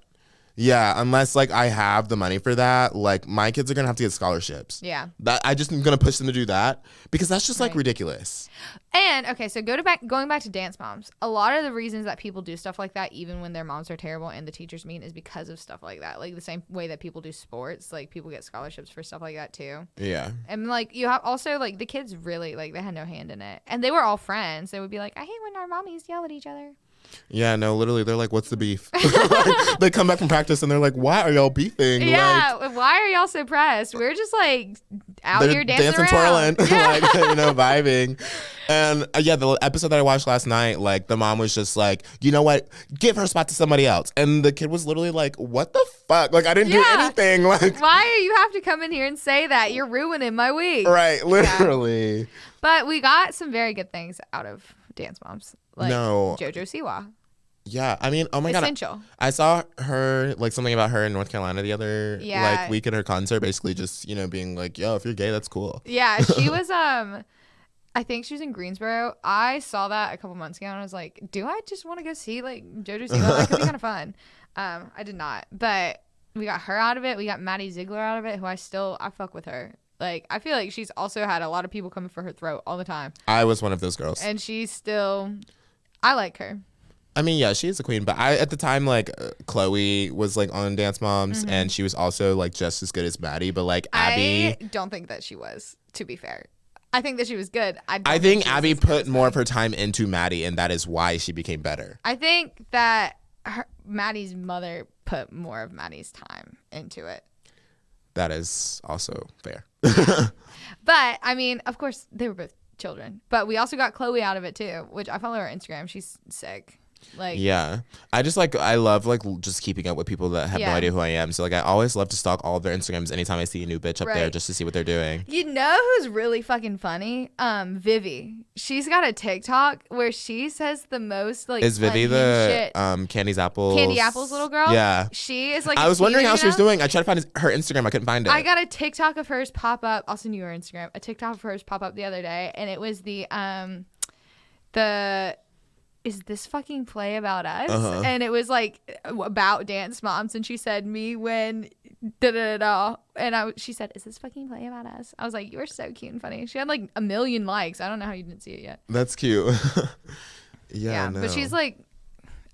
S1: yeah, unless like I have the money for that, like my kids are gonna have to get scholarships.
S2: Yeah,
S1: that I just am gonna push them to do that because that's just like ridiculous.
S2: And okay, so going back to dance moms. A lot of the reasons that people do stuff like that, even when their moms are terrible and the teachers mean, is because of stuff like that. Like the same way that people do sports, like people get scholarships for stuff like that too.
S1: Yeah.
S2: And like you have also like the kids really like they had no hand in it, and they were all friends. They would be like, I hate when our mommies yell at each other.
S1: Yeah, no, literally, they're like, what's the beef? Like, they come back from practice and they're like, why are y'all beefing?
S2: Yeah,
S1: like,
S2: why are y'all so pressed? We're just like out here dancing
S1: twirling,
S2: yeah.
S1: like, you know, vibing. And yeah, the episode that I watched last night, like the mom was just like, you know what, give her spot to somebody else. And the kid was literally like, what the fuck? Like, I didn't do anything. Like,
S2: why do you have to come in here and say that? You're ruining my week.
S1: Right, literally.
S2: Yeah. But we got some very good things out of Dance Moms. Like JoJo Siwa.
S1: Yeah, I mean, oh my
S2: Essential.
S1: God. I saw her, like, something about her in North Carolina the other, like, week at her concert, basically just, you know, being like, yo, if you're gay, that's cool.
S2: Yeah, she was, I think she was in Greensboro. I saw that a couple months ago, and I was like, do I just want to go see, like, JoJo Siwa? That could be kind of fun. I did not. But we got her out of it. We got Maddie Ziegler out of it, who I fuck with her. Like, I feel like she's also had a lot of people coming for her throat all the time.
S1: I was one of those girls.
S2: And she's still, I like her.
S1: I mean, yeah, she is a queen, but at the time, like, Chloe was, like, on Dance Moms, and she was also, like, just as good as Maddie, but, like, Abby...
S2: I don't think that she was, to be fair. I think that she was good.
S1: I think Abby put more of her time into Maddie, and that is why she became better.
S2: I think that Maddie's mother put more of Maddie's time into it.
S1: That is also fair.
S2: But, I mean, of course, they were both children. But we also got Chloe out of it, too, which I follow her on Instagram. She's sick. Like,
S1: yeah, I just like I love like just keeping up with people that have no idea who I am. So like I always love to stalk all of their Instagrams anytime I see a new bitch up there just to see what they're doing.
S2: You know who's really fucking funny? Vivi. She's got a TikTok where she says the most like.
S1: Is Vivi the Candy Apple's
S2: little girl?
S1: Yeah,
S2: she is like.
S1: I was wondering how she was doing. I tried to find her Instagram. I couldn't find it.
S2: I got a TikTok of hers pop up. I'll send you her Instagram. A TikTok of hers pop up the other day, and it was the is this fucking play about us? And it was like about Dance Moms, and she said me when da da da, and she said, is this fucking play about us? I was like, you're so cute and funny. She had like 1 million likes. I don't know how you didn't see it yet.
S1: That's cute. Yeah, no.
S2: But she's like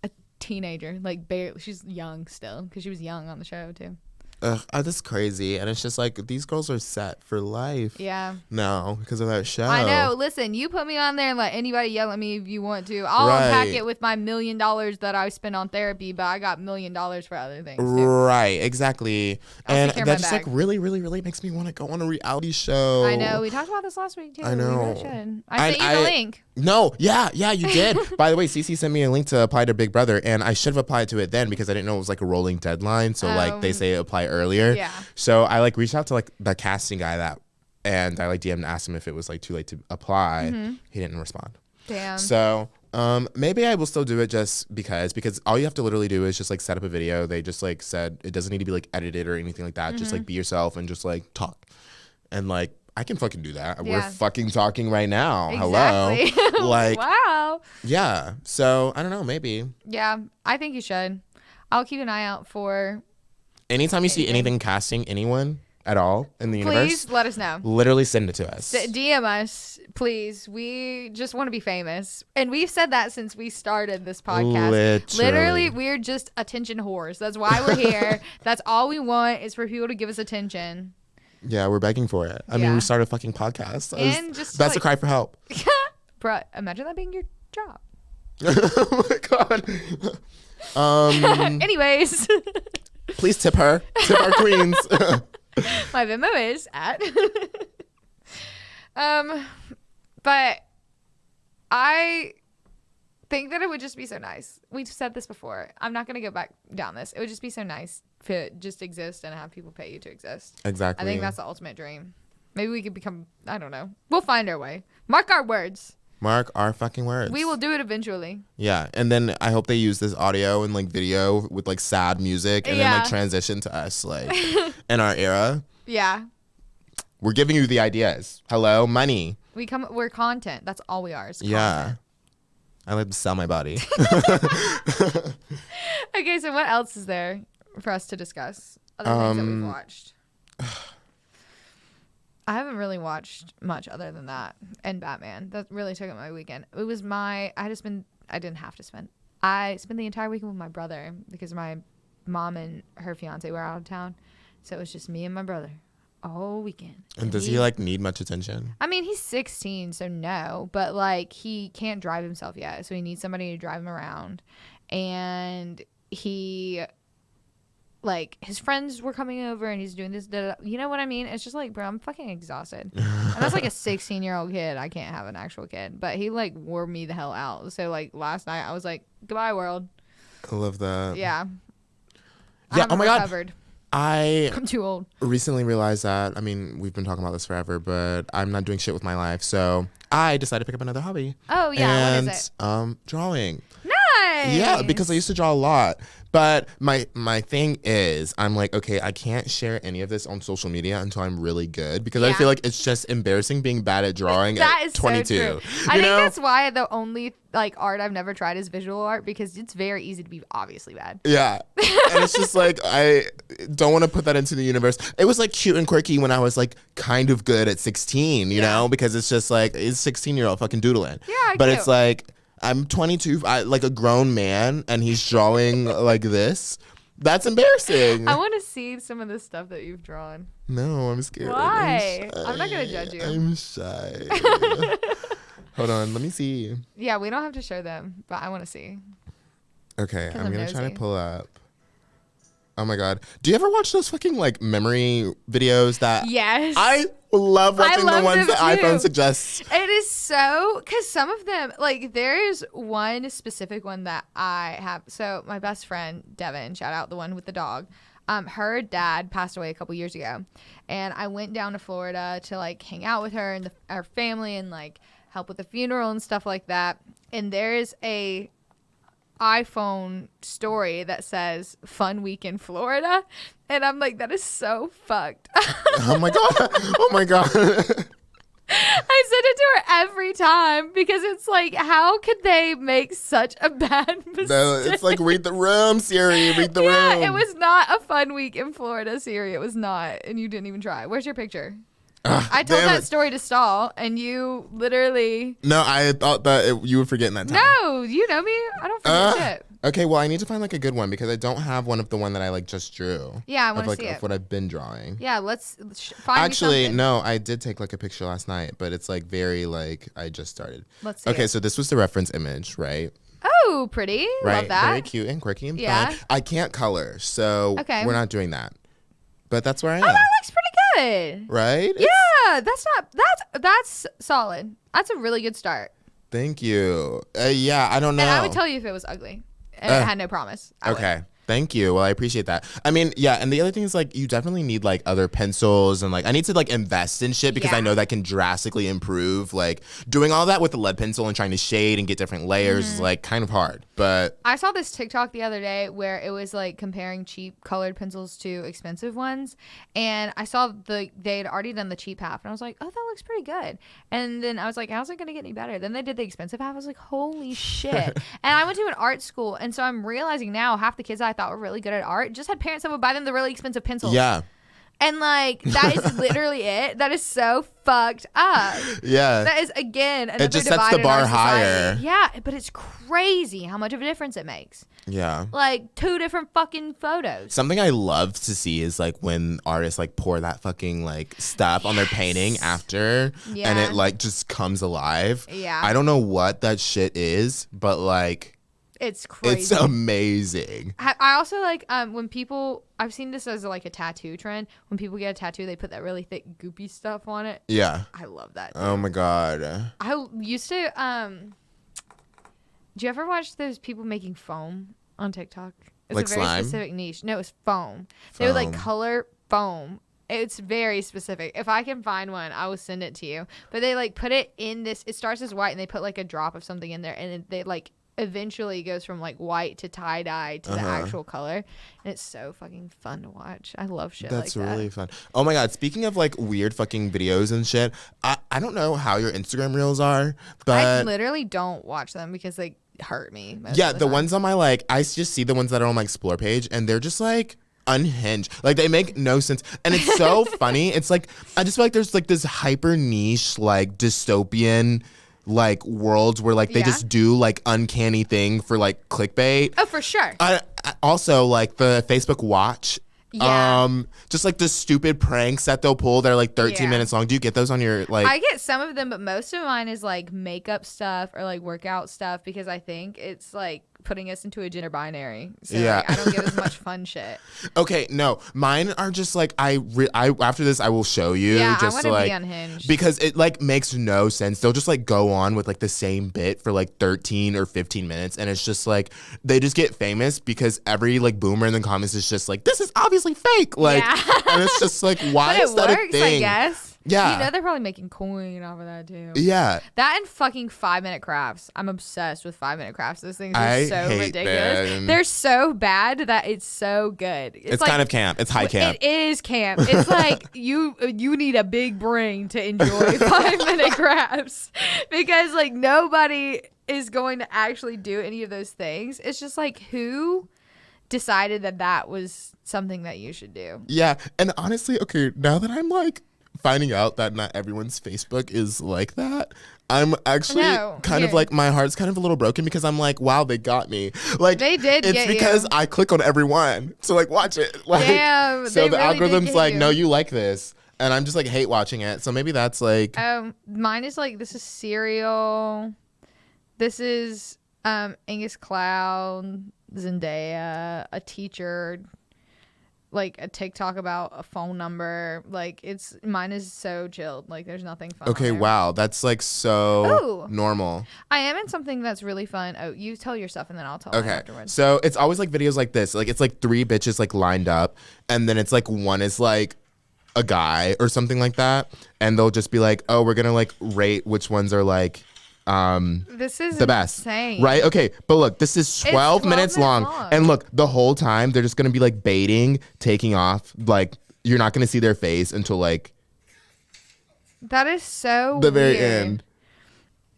S2: a teenager, like barely. She's young still because she was young on the show too.
S1: That's crazy. And it's just like these girls are set for life.
S2: Yeah.
S1: No, because of that show.
S2: I know. Listen, you put me on there and let anybody yell at me if you want to. I'll unpack it with my $1 million that I spent on therapy, but I got $1 million for other things too.
S1: Right, exactly. And that just like really, really, really makes me want to go on a reality show.
S2: I know. We talked about this last week too.
S1: I know.
S2: We really should. I sent you the link.
S1: No, yeah, you did. By the way, Cece sent me a link to apply to Big Brother, and I should have applied to it then because I didn't know it was like a rolling deadline. So like they say apply earlier.
S2: Yeah.
S1: So I like reached out to like the casting guy and I like DM'd and asked him if it was like too late to apply. He didn't respond.
S2: Damn.
S1: So maybe I will still do it just because all you have to literally do is just like set up a video. They just like said it doesn't need to be like edited or anything like that. Just like be yourself and just like talk, and like. I can fucking do that. Yeah. We're fucking talking right now.
S2: Exactly.
S1: Hello. Like,
S2: wow.
S1: Yeah. So, I don't know. Maybe.
S2: Yeah. I think you should. I'll keep an eye out for.
S1: Anytime you see anything casting anyone at all in the universe.
S2: Please let us know.
S1: Literally send it to us.
S2: DM us, please. We just want to be famous. And we've said that since we started this podcast. Literally, we're just attention whores. That's why we're here. That's all we want is for people to give us attention.
S1: Yeah, we're begging for it. I mean, we started a fucking podcast. That's a cry for help.
S2: Bro, imagine that being your job.
S1: Oh my God.
S2: Anyways.
S1: Please tip her. Tip our queens.
S2: My Venmo is at. But I think that it would just be so nice. We've said this before. I'm not going to go back down this. It would just be so nice to just exist and have people pay you to exist.
S1: Exactly.
S2: I think that's the ultimate dream. Maybe we could become, I don't know. We'll find our way. Mark our words.
S1: Mark our fucking words.
S2: We will do it eventually.
S1: Yeah. And then I hope they use this audio and like video with like sad music and then like transition to us like in our era. Yeah. We're giving you the ideas. Hello, money.
S2: We're content. That's all we are.
S1: Yeah. I like to sell my body.
S2: Okay, so what else is there for us to discuss? Other things that we've watched. I haven't really watched much other than that and Batman. That really took up my weekend. It was I didn't have to spend. I spent the entire weekend with my brother because my mom and her fiance were out of town. So it was just me and my brother all weekend.
S1: And does he like need much attention?
S2: I mean, he's 16, so no, but like he can't drive himself yet. So he needs somebody to drive him around. And his friends were coming over and he's doing this. You know what I mean? It's just like, bro, I'm fucking exhausted. And that's like a 16-year-old kid. I can't have an actual kid. But he like wore me the hell out. So like last night I was like, goodbye, world.
S1: I love that.
S2: Yeah.
S1: Yeah. Oh my
S2: recovered.
S1: God. I'm
S2: too old.
S1: Recently realized that, I mean, we've been talking about this forever, but I'm not doing shit with my life. So I decided to pick up another hobby.
S2: Oh, yeah.
S1: And,
S2: what is it?
S1: Drawing.
S2: Nice.
S1: Yeah, because I used to draw a lot. But my thing is, I'm like, okay, I can't share any of this on social media until I'm really good because I feel like it's just embarrassing being bad at drawing at 22.
S2: So true. I think that's why the only like art I've never tried is visual art because it's very easy to be obviously bad. Yeah.
S1: And it's just like, I don't want to put that into the universe. It was like cute and quirky when I was like kind of good at 16, you know, because it's just like, it's 16-year-old fucking doodling. Yeah, but cute. It's like, I'm 22, like a grown man, and he's drawing like this. That's embarrassing.
S2: I want to see some of the stuff that you've drawn.
S1: No, I'm scared.
S2: Why? I'm not going to judge you.
S1: I'm shy. Hold on, let me see.
S2: Yeah, we don't have to show them, but I want to see.
S1: Okay, I'm going to try to pull up. Oh my God. Do you ever watch those fucking like memory videos that?
S2: Yes.
S1: I love watching the ones that iPhone suggests.
S2: It is so, because some of them, like there is one specific one that I have. So my best friend, Devin, shout out the one with the dog. Her dad passed away a couple years ago. And I went down to Florida to like hang out with her and our family and like help with the funeral and stuff like that. And there is a iPhone story that says fun week in Florida, and I'm like, that is so fucked.
S1: Oh my God. Oh my God.
S2: I send it to her every time because it's like, how could they make such a bad mistake?
S1: No, it's like, read the room, Siri. Read the room.
S2: Yeah, it was not a fun week in Florida, Siri. It was not, and you didn't even try. Where's your picture? I told that story to Stall, and you literally...
S1: No, I thought that you were forgetting that time.
S2: No, you know me. I don't forget shit.
S1: Okay, well, I need to find like a good one because I don't have one of the one that I like just drew.
S2: Yeah, I want to see it.
S1: Of what I've been drawing.
S2: Yeah, let's find
S1: Actually, no, I did take like a picture last night, but it's like very like I just started.
S2: Let's see.
S1: Okay, so this was the reference image, right?
S2: Oh, pretty.
S1: Right,
S2: love that.
S1: Very cute and quirky and fun. I can't color, so we're not doing that. But that's where I am.
S2: Oh, that looks pretty good.
S1: Right?
S2: Yeah, that's solid. That's a really good start.
S1: Thank you. Yeah, I don't know.
S2: And I would tell you if it was ugly. And it had no promise.
S1: Okay. Thank you. Well, I appreciate that. I mean, yeah, and the other thing is like you definitely need like other pencils and like I need to like invest in shit because I know that can drastically improve. Like doing all that with the lead pencil and trying to shade and get different layers is like kind of hard. But
S2: I saw this TikTok the other day where it was like comparing cheap colored pencils to expensive ones, and I saw they had already done the cheap half, and I was like, oh, that looks pretty good. And then I was like, how's it gonna get any better? Then they did the expensive half. I was like, holy shit. And I went to an art school, and so I'm realizing now half the kids I thought were really good at art just had parents that would buy them the really expensive pencils.
S1: yeah.
S2: And like that is literally it. That is so fucked up.
S1: Yeah.
S2: That is again another
S1: it just
S2: divide
S1: sets the
S2: in
S1: bar
S2: our
S1: higher.
S2: society. Yeah, but it's crazy how much of a difference it makes.
S1: Yeah.
S2: Like 2 different fucking photos.
S1: Something I love to see is like when artists like pour that fucking like stuff on their painting after and it like just comes alive.
S2: Yeah.
S1: I don't know what that shit is, but like
S2: it's crazy.
S1: it's amazing.
S2: I also like when people, I've seen this as like a tattoo trend. When people get a tattoo, they put that really thick goopy stuff on it.
S1: Yeah.
S2: I love that too.
S1: Oh my God.
S2: I used to do you ever watch those people making foam on TikTok? It's
S1: like
S2: a very
S1: slime?
S2: specific niche. No, it's foam. They would like color foam. It's very specific. If I can find one, I will send it to you. But they like put it in this, it starts as white and they put like a drop of something in there and they like eventually goes from like white to tie-dye to the actual color, and it's so fucking fun to watch. I love shit like that.
S1: That's really fun. Oh my God, speaking of like weird fucking videos and shit, I don't know how your Instagram reels are, but
S2: I literally don't watch them because they hurt me most
S1: yeah,
S2: of
S1: the
S2: time.
S1: ones on my like I just see the ones that are on my explore page and they're just like unhinged. Like they make no sense. And it's so funny. It's like I just feel like there's like this hyper niche like dystopian like worlds where like they just do like uncanny thing for like clickbait.
S2: Oh, for sure.
S1: I also like the Facebook Watch.
S2: Yeah.
S1: Just like the stupid pranks that they'll pull that are like 13 minutes long. Do you get those on your like?
S2: I get some of them, but most of mine is like makeup stuff or like workout stuff because I think it's like putting us into a gender binary. So like, I don't get as much fun shit.
S1: Okay, no, mine are just like I after this I will show you.
S2: Yeah,
S1: just
S2: I want to
S1: like,
S2: be unhinged
S1: because it like makes no sense. They'll just like go on with like the same bit for like 13 or 15 minutes, and it's just like they just get famous because every like boomer in the comments is just like, this is obviously fake. Like, and it's just like, why is that a thing?
S2: I guess.
S1: Yeah.
S2: You know they're probably making coin off of that too.
S1: Yeah.
S2: That and fucking 5-minute crafts. I'm obsessed with 5-minute crafts. Those things are
S1: I
S2: so
S1: hate
S2: ridiculous.
S1: them.
S2: They're so bad that it's so good.
S1: It's
S2: like,
S1: kind of camp. It's high camp.
S2: It is camp. It's like you need a big brain to enjoy 5-minute crafts because like nobody is going to actually do any of those things. It's just like who decided that was something that you should do.
S1: Yeah. And honestly, okay, now that I'm like finding out that not everyone's Facebook is like that, I'm actually kind of like, my heart's kind of a little broken because I'm like, wow, they got me. Like
S2: they did.
S1: It's because I click on every one to like watch it. Like,
S2: damn,
S1: so the
S2: really
S1: algorithm's like, no, you like this, and I'm just like hate watching it. So maybe that's like.
S2: Mine is like, this is Serial. This is Angus Cloud, Zendaya, a teacher. Like a TikTok about a phone number. Like mine is so chilled. Like there's nothing fun.
S1: Okay, wow, that's like so normal.
S2: I am in something that's really fun. Oh, you tell your stuff and then I'll tell mine afterwards.
S1: So it's always like videos like this. Like it's like 3 bitches like lined up, and then it's like one is like a guy or something like that, and they'll just be like, oh, we're gonna like rate which ones are like
S2: this is
S1: the best,
S2: insane.
S1: right? Okay, but look, this is 12 minutes long, and look, the whole time they're just gonna be like baiting, taking off, like you're not gonna see their face until like
S2: that is so
S1: the very
S2: weird.
S1: end,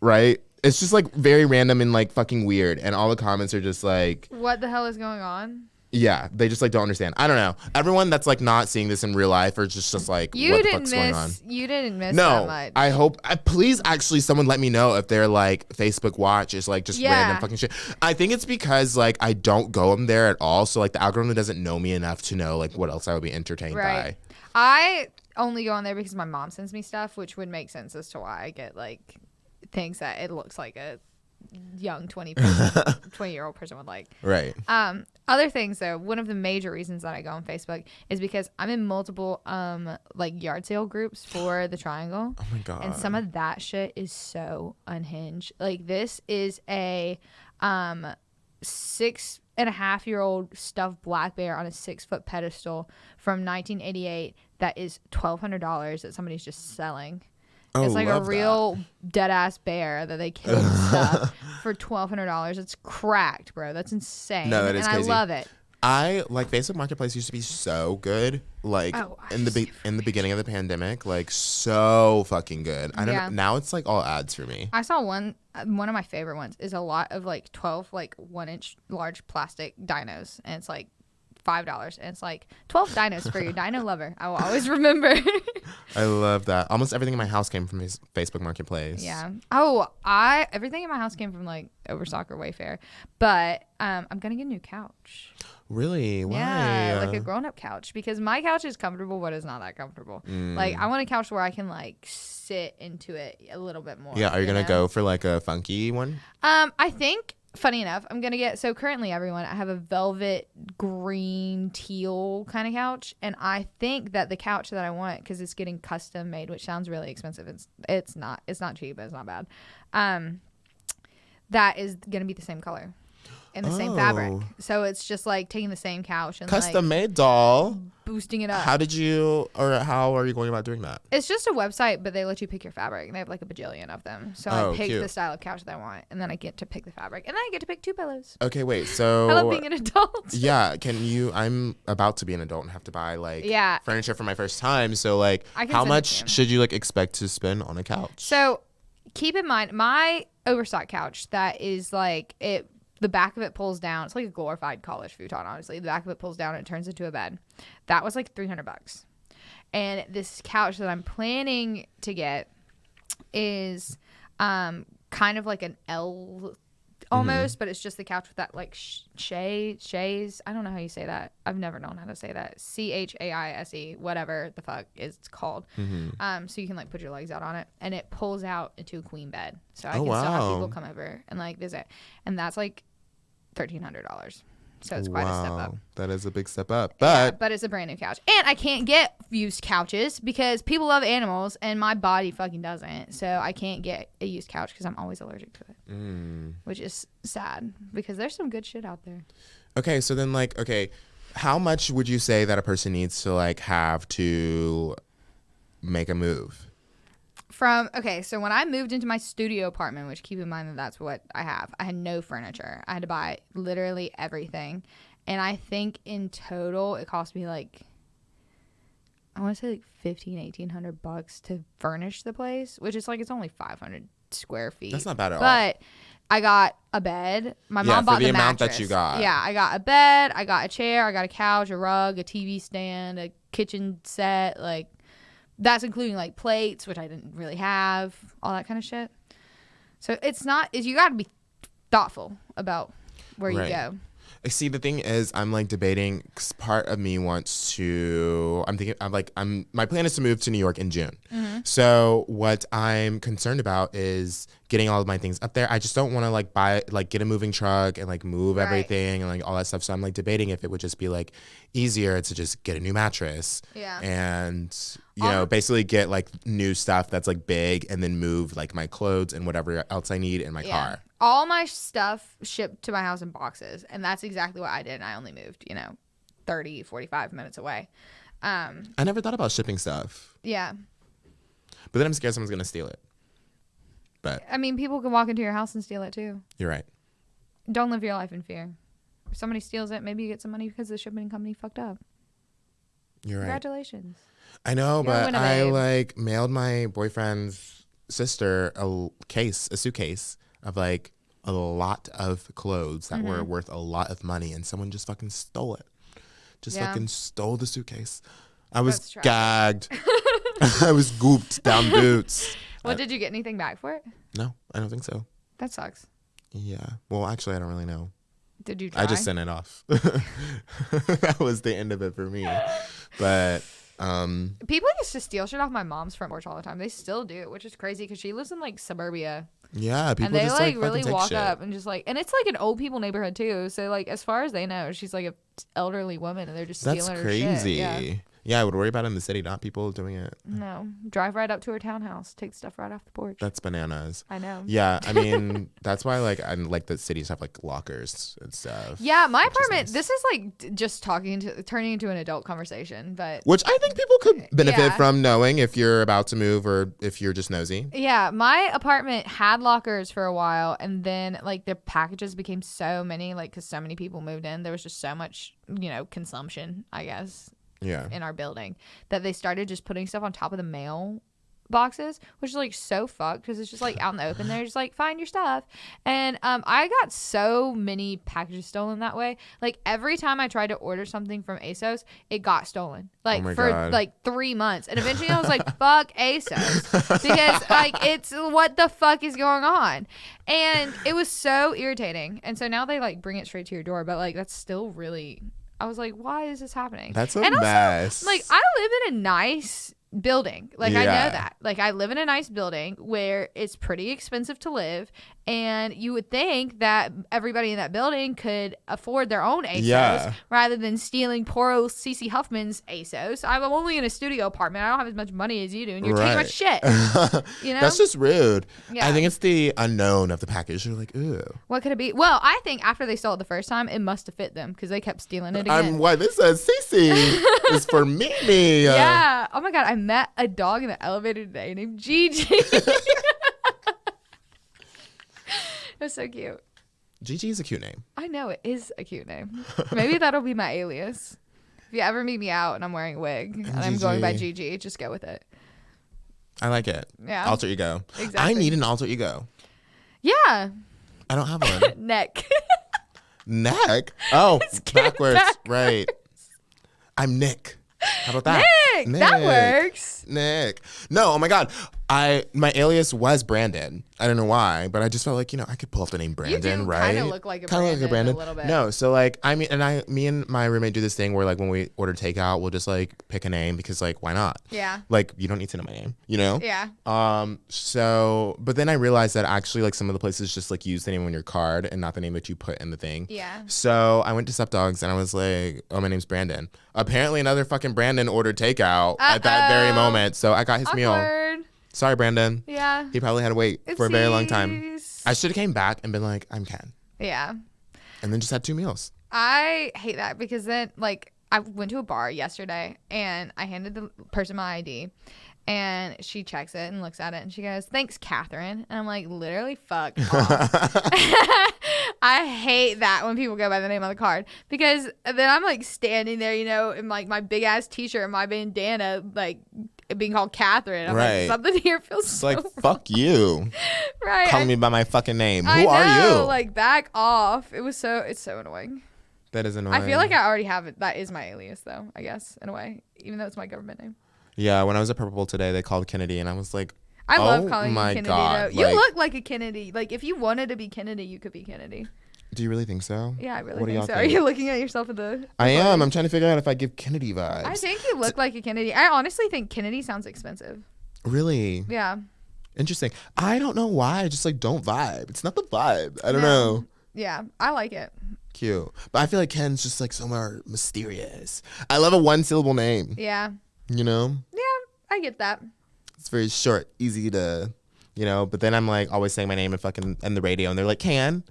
S1: right? It's just like very random and like fucking weird, and all the comments are just like,
S2: what the hell is going on?
S1: yeah, they just like don't understand. I don't know. Everyone that's like not seeing this in real life are just like, what the fuck's going on?
S2: You didn't miss that much.
S1: I hope. Please, actually, someone let me know if their like Facebook Watch is like just random fucking shit. I think it's because like I don't go on there at all, so like the algorithm doesn't know me enough to know like what else I would be entertained by.
S2: I only go on there because my mom sends me stuff, which would make sense as to why I get like things that it looks like a young 20 year old person would like.
S1: Right.
S2: Other things though, one of the major reasons that I go on Facebook is because I'm in multiple like yard sale groups for the Triangle.
S1: Oh my God.
S2: And some of that shit is so unhinged. Like this is a 6.5-year-old stuffed black bear on a 6-foot pedestal from 1988 that is $1,200 that somebody's just selling.
S1: Oh,
S2: it's like a real dead ass bear that they killed and stuff for $1,200. It's cracked, bro. That's insane.
S1: No, that is crazy.
S2: I love it.
S1: I like Facebook Marketplace used to be so good, like in the beginning of the pandemic, like so fucking good. I don't know, now it's like all ads for me.
S2: I saw one of my favorite ones is a lot of like 12 like 1-inch large plastic dinos, and it's like $5, and it's like 12 dinos for your dino lover. I will always remember.
S1: I love that. Almost everything in my house came from his Facebook Marketplace.
S2: Yeah. Everything in my house came from like Overstock or Wayfair, but I'm gonna get a new couch.
S1: Really? Why?
S2: Yeah, like a grown-up couch, because my couch is comfortable, but it's not that comfortable. Like I want a couch where I can like sit into it a little bit more.
S1: Yeah. Are you gonna go for like a funky one?
S2: I think. Funny enough, I'm going to get, so currently everyone, I have a velvet green teal kind of couch. And I think that the couch that I want, because it's getting custom made, which sounds really expensive. It's not cheap, but it's not bad. That is going to be the same color and the same fabric. So it's just like taking the same couch and
S1: custom made doll,
S2: boosting it up.
S1: How are you going about doing that?
S2: It's just a website, but they let you pick your fabric, and they have like a bajillion of them. So I pick the style of couch that I want, and then I get to pick the fabric, and then I get to pick 2 pillows.
S1: Okay, wait. So
S2: I love being an adult.
S1: Yeah, I'm about to be an adult and have to buy like furniture for my first time. So like, how much should you like expect to spend on a couch?
S2: So keep in mind, my Overstock couch that is like it. The back of it pulls down. It's like a glorified college futon, honestly. The back of it pulls down and it turns into a bed. That was like $300. And this couch that I'm planning to get is kind of like an L almost, but it's just the couch with that like chaise. I don't know how you say that. I've never known how to say that. CHAISE, whatever the fuck it's called. So you can like put your legs out on it, and it pulls out into a queen bed. So I can still have people come over and like visit. And that's like $1,300. So it's quite a step up.
S1: That is a big step up. But
S2: it's a brand new couch. And I can't get used couches because people love animals and my body fucking doesn't. So I can't get a used couch because I'm always allergic to it. Which is sad because there's some good shit out there.
S1: Okay, so then like, how much would you say that a person needs to like have to make a move?
S2: So when I moved into my studio apartment, which keep in mind that that's what I have, I had no furniture. I had to buy literally everything. And I think in total, it cost me like, I want to say like $1,100 to furnish the place, which is like, it's only 500 square feet.
S1: That's not bad at all.
S2: But I got a bed. My mom bought the
S1: amount
S2: mattress.
S1: that you got.
S2: Yeah, I got a bed, I got a chair, I got a couch, a rug, a TV stand, a kitchen set, like, that's including like plates, which I didn't really have, all that kind of shit. So you got to be thoughtful about where you go.
S1: See, the thing is, I'm like debating, 'cause part of me wants to, my plan is to move to New York in June. So what I'm concerned about is getting all of my things up there. I just don't want to like get a moving truck and like move everything and like all that stuff. So I'm like debating if it would just be like easier to just get a new mattress and basically get like new stuff that's like big and then move like my clothes and whatever else I need in my car.
S2: All my stuff shipped to my house in boxes, and that's exactly what I did. And I only moved 30, 45 minutes away.
S1: I never thought about shipping stuff.
S2: Yeah.
S1: But then I'm scared someone's gonna steal it. But
S2: I mean, people can walk into your house and steal it too.
S1: You're right.
S2: Don't live your life in fear. If somebody steals it, maybe you get some money because the shipping company fucked up.
S1: You're right.
S2: Congratulations.
S1: I know, but I like mailed my boyfriend's sister a suitcase of like a lot of clothes that were worth a lot of money, and someone just fucking stole it. Fucking stole the suitcase. I was gagged. I was gooped down boots.
S2: Well, did you get anything back for it?
S1: No, I don't think so.
S2: That sucks.
S1: Yeah. Well, actually, I don't really know.
S2: Did you try?
S1: I just sent it off. That was the end of it for me. But
S2: People used to steal shit off my mom's front porch all the time. They still do, which is crazy because she lives in like suburbia.
S1: Yeah, people
S2: and they
S1: just
S2: like
S1: fucking
S2: really
S1: take
S2: walk
S1: shit.
S2: up and just like, and it's like an old people neighborhood too. So like, as far as they know, she's like a elderly woman, and they're just stealing her shit.
S1: That's crazy.
S2: Yeah.
S1: Yeah, I would worry about it in the city, not people doing it.
S2: No, drive right up to her townhouse, take stuff right off the porch.
S1: That's bananas.
S2: I know.
S1: Yeah, I mean, that's why like I like that cities have like lockers and stuff.
S2: Yeah, my apartment.
S1: Nice.
S2: This is like just turning into an adult conversation, but
S1: Which I think people could benefit
S2: Yeah.
S1: from knowing if you're about to move or if you're just nosy.
S2: yeah, my apartment had lockers for a while, and then like the packages became so many, like because so many people moved in, there was just so much, consumption, I guess,
S1: Yeah.
S2: in our building, that they started just putting stuff on top of the mail boxes, which is like so fucked because it's just like out in the open. They're just like, find your stuff. And I got so many packages stolen that way. Like every time I tried to order something from ASOS, it got stolen. Like
S1: my
S2: for
S1: God.
S2: like 3 months. And eventually I was like, fuck ASOS. Because like it's what the fuck is going on? And it was so irritating. And so now they like bring it straight to your door, but like that's still really, I was like, why is this happening?
S1: That's a
S2: and
S1: mess.
S2: Also, like I live in a nice building. Like I know
S1: Yeah.
S2: that. Like I live in a nice building where it's pretty expensive to live, and you would think that everybody in that building could afford their own ASOS
S1: Yeah.
S2: rather than stealing poor old Cece Huffman's ASOS. I'm only in a studio apartment. I don't have as much money as you do, and you're taking my
S1: Right.
S2: shit. You know?
S1: That's just rude.
S2: Yeah.
S1: I think it's the unknown of the package. You're like, ooh.
S2: What could it be? Well, I think after they stole it the first time, it must have fit them because they kept stealing it again.
S1: This says Cece is for Mimi.
S2: Yeah. Oh my God. I met a dog in the elevator today named Gigi. It was so cute.
S1: Gigi is a cute name.
S2: I know, it is a cute name. Maybe that'll be my alias. If you ever meet me out and I'm wearing a wig and I'm going by Gigi, just go with it.
S1: I like it.
S2: Yeah.
S1: Alter ego.
S2: Exactly.
S1: I need an alter ego.
S2: Yeah.
S1: I don't have one.
S2: Neck.
S1: Neck? Oh, backwards. Right. I'm Nick. How about that?
S2: Nick. That works.
S1: Nick. No, oh my God. My alias was Brandon. I don't know why, but I just felt like, I could pull up the name Brandon, right?
S2: Kind of look like a
S1: Kinda
S2: Brandon, a little bit.
S1: No, so like, me and my roommate do this thing where like when we order takeout, we'll just like pick a name because like, why not?
S2: Yeah.
S1: Like, you don't need to know my name,
S2: Yeah.
S1: But then I realized that actually like some of the places just like use the name on your card and not the name that you put in the thing.
S2: Yeah.
S1: So I went to Sup Dogs and I was like, oh, my name's Brandon. Apparently another fucking Brandon ordered takeout at that very moment. So I got his meal.
S2: Awkward.
S1: Sorry, Brandon.
S2: Yeah.
S1: He probably had to wait for a very long time.
S2: Oopsies.
S1: I should have came back and been like, I'm Ken.
S2: Yeah.
S1: And then just had 2 meals.
S2: I hate that because then, like, I went to a bar yesterday and I handed the person my ID and she checks it and looks at it and she goes, "Thanks, Catherine." And I'm like, literally, fuck off. I hate that when people go by the name on the card because then I'm like standing there, in like my big ass t-shirt and my bandana, like being called Catherine. I'm
S1: Right.
S2: like, something here feels
S1: It's
S2: so
S1: like, fuck you.
S2: right.
S1: Calling me by my fucking name.
S2: I
S1: Who are
S2: know,
S1: you?
S2: like, back off. It's so annoying.
S1: That is annoying.
S2: I feel like I already have it. That is my alias, though, I guess, in a way, even though it's my government name.
S1: Yeah, when I was at Purple today, they called Kennedy, and I was like,
S2: I love
S1: oh
S2: calling you
S1: my
S2: Kennedy,
S1: God.
S2: though. You
S1: Like,
S2: look like a Kennedy. Like, if you wanted to be Kennedy, you could be Kennedy.
S1: do you really think so?
S2: Yeah, I really
S1: What do
S2: think
S1: y'all
S2: so. Are
S1: think?
S2: you looking at yourself in the...
S1: I am. I'm trying to figure out if I give Kennedy vibes.
S2: I think you look like a Kennedy. I honestly think Kennedy sounds expensive.
S1: Really?
S2: Yeah.
S1: Interesting. I don't know why. I just like don't vibe. It's not the vibe. I don't
S2: No.
S1: know.
S2: Yeah, I like it.
S1: Cute. But I feel like Ken's just like so more mysterious. I love a 1-syllable name.
S2: Yeah.
S1: You know?
S2: Yeah, I get that.
S1: It's very short, easy to, but then I'm like always saying my name and the radio and they're like, Can?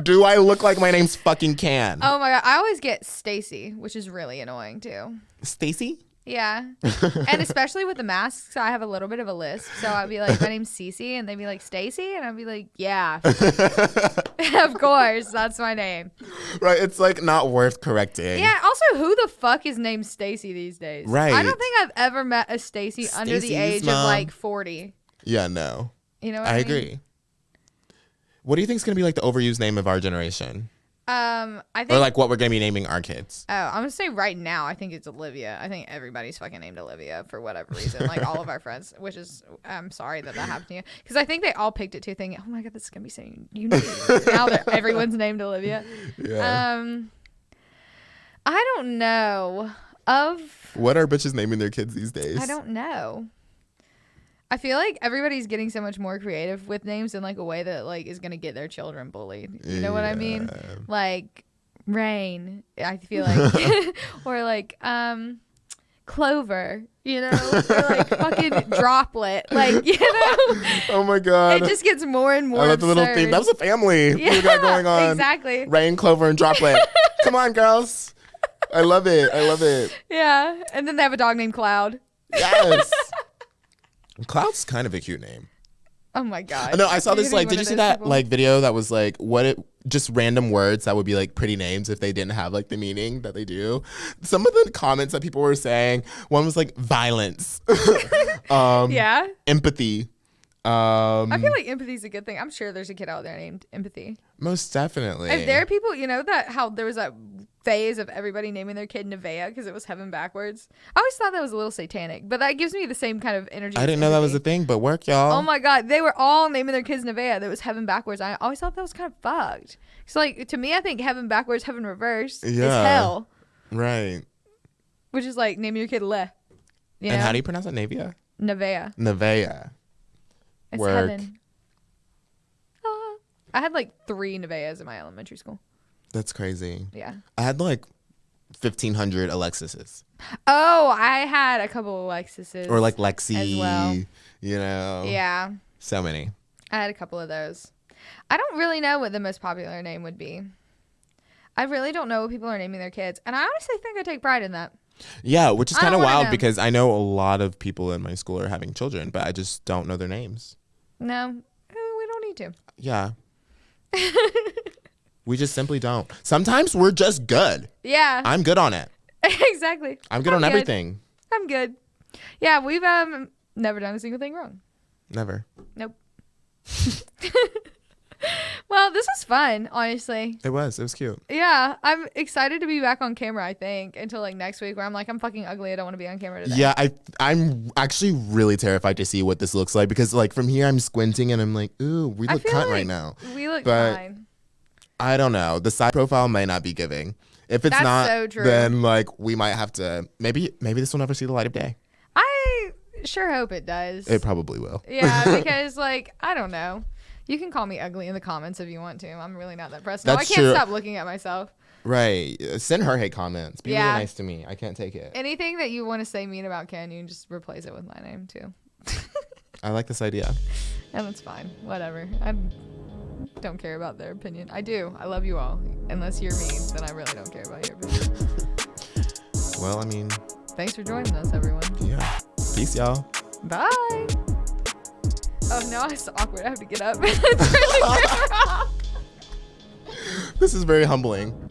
S1: Do I look like my name's fucking Can?
S2: Oh my God. I always get Stacy, which is really annoying too.
S1: Stacy?
S2: Yeah. And especially with the masks, I have a little bit of a lisp. So I'd be like, my name's Cee Cee, and they'd be like, Stacy? And I'd be like, yeah. Of course. That's my name.
S1: Right. It's like not worth correcting.
S2: Yeah. Also, who the fuck is named Stacy these days?
S1: Right.
S2: I don't think I've ever met a Stacy under the
S1: Stacy's
S2: age of
S1: mom.
S2: like 40.
S1: Yeah, no.
S2: You know what
S1: I
S2: I mean?
S1: agree. What do you think is going to be like the overused name of our generation?
S2: I think.
S1: Or like what we're going to be naming our kids?
S2: Oh, I'm gonna say right now, I think it's Olivia. I think everybody's fucking named Olivia for whatever reason. Like all of our friends, which is, I'm sorry that happened to you. Because I think they all picked it too, thinking, oh my God, this is gonna be so unique. Now that everyone's named Olivia.
S1: Yeah.
S2: I don't know.
S1: What are bitches naming their kids these days?
S2: I don't know. I feel like everybody's getting so much more creative with names in like a way that like is gonna get their children bullied. You know what I mean? Like Rain, I feel like, or like Clover, you know, or like fucking Droplet, like, you know.
S1: Oh my god!
S2: It just gets more and more.
S1: I love the little theme. That was a family we got going on.
S2: Exactly.
S1: Rain, Clover, and Droplet. Come on, girls. I love it. I love it.
S2: Yeah, and then they have a dog named Cloud.
S1: Yes. Cloud's kind of a cute name.
S2: Oh my god.
S1: No, I saw this like. Did you see that like video that was like just random words that would be like pretty names if they didn't have like the meaning that they do? Some of the comments that people were saying. One was like violence.
S2: Yeah.
S1: Empathy.
S2: I feel like empathy is a good thing. I'm sure there's a kid out there named Empathy.
S1: Most definitely.
S2: If there are people, you know, that how there was that phase of everybody naming their kid Nevaeh because it was heaven backwards. I always thought that was a little satanic, but that gives me the same kind of energy.
S1: I didn't know that was a thing, but work, y'all.
S2: Oh my god, they were all naming their kids Nevaeh. That was heaven backwards. I always thought that was kind of fucked. So like to me, I think heaven backwards, heaven reversed is hell.
S1: Right.
S2: Which is like naming your kid Le. You know?
S1: And how do you pronounce it? Nevaeh.
S2: Nevaeh. It's
S1: work.
S2: heaven. I had like 3 Nevaehs in my elementary school.
S1: That's crazy.
S2: Yeah.
S1: I had like 1,500 Alexises.
S2: Oh, I had a couple of Lexises.
S1: Or like Lexi.
S2: As well.
S1: You know.
S2: Yeah.
S1: So many.
S2: I had a couple of those. I don't really know what the most popular name would be. I really don't know what people are naming their kids. And I honestly think I take pride in that.
S1: Yeah, which is kind of wild
S2: know.
S1: because I know a lot of people in my school are having children, but I just don't know their names.
S2: No, we don't need to.
S1: Yeah. We just simply don't. Sometimes we're just good.
S2: Yeah.
S1: I'm good on it.
S2: Exactly.
S1: I'm good on everything.
S2: I'm good. Yeah, we've never done a single thing wrong.
S1: Never.
S2: Nope. Well, this was fun, honestly.
S1: It was cute.
S2: Yeah, I'm excited to be back on camera, I think, until like next week where I'm like, I'm fucking ugly. I don't want to be on camera today.
S1: Yeah, I'm actually really terrified to see what this looks like because like from here I'm squinting and I'm like, ooh, we look cunt right now.
S2: We look
S1: but
S2: fine.
S1: I don't know. The side profile may not be giving. If it's
S2: That's
S1: not,
S2: so true.
S1: then like we might have to maybe this will never see the light of day.
S2: I sure hope it does.
S1: It probably will.
S2: Yeah, because like, I don't know. You can call me ugly in the comments if you want to. I'm really not that personal.
S1: That's
S2: I can't
S1: true.
S2: stop looking at myself.
S1: Right. Send her hate comments. Be really
S2: Yeah.
S1: nice to me. I can't take it.
S2: Anything that you want to say mean about Ken, you can just replace it with my name too.
S1: I like this idea.
S2: And it's fine. Whatever. I don't care about their opinion. I do. I love you all. Unless you're mean, then I really don't care about your opinion.
S1: Well, I mean.
S2: Thanks for joining us, everyone.
S1: Yeah. Peace, y'all.
S2: Bye. Oh, now it's awkward. I have to get up.
S1: This is very humbling.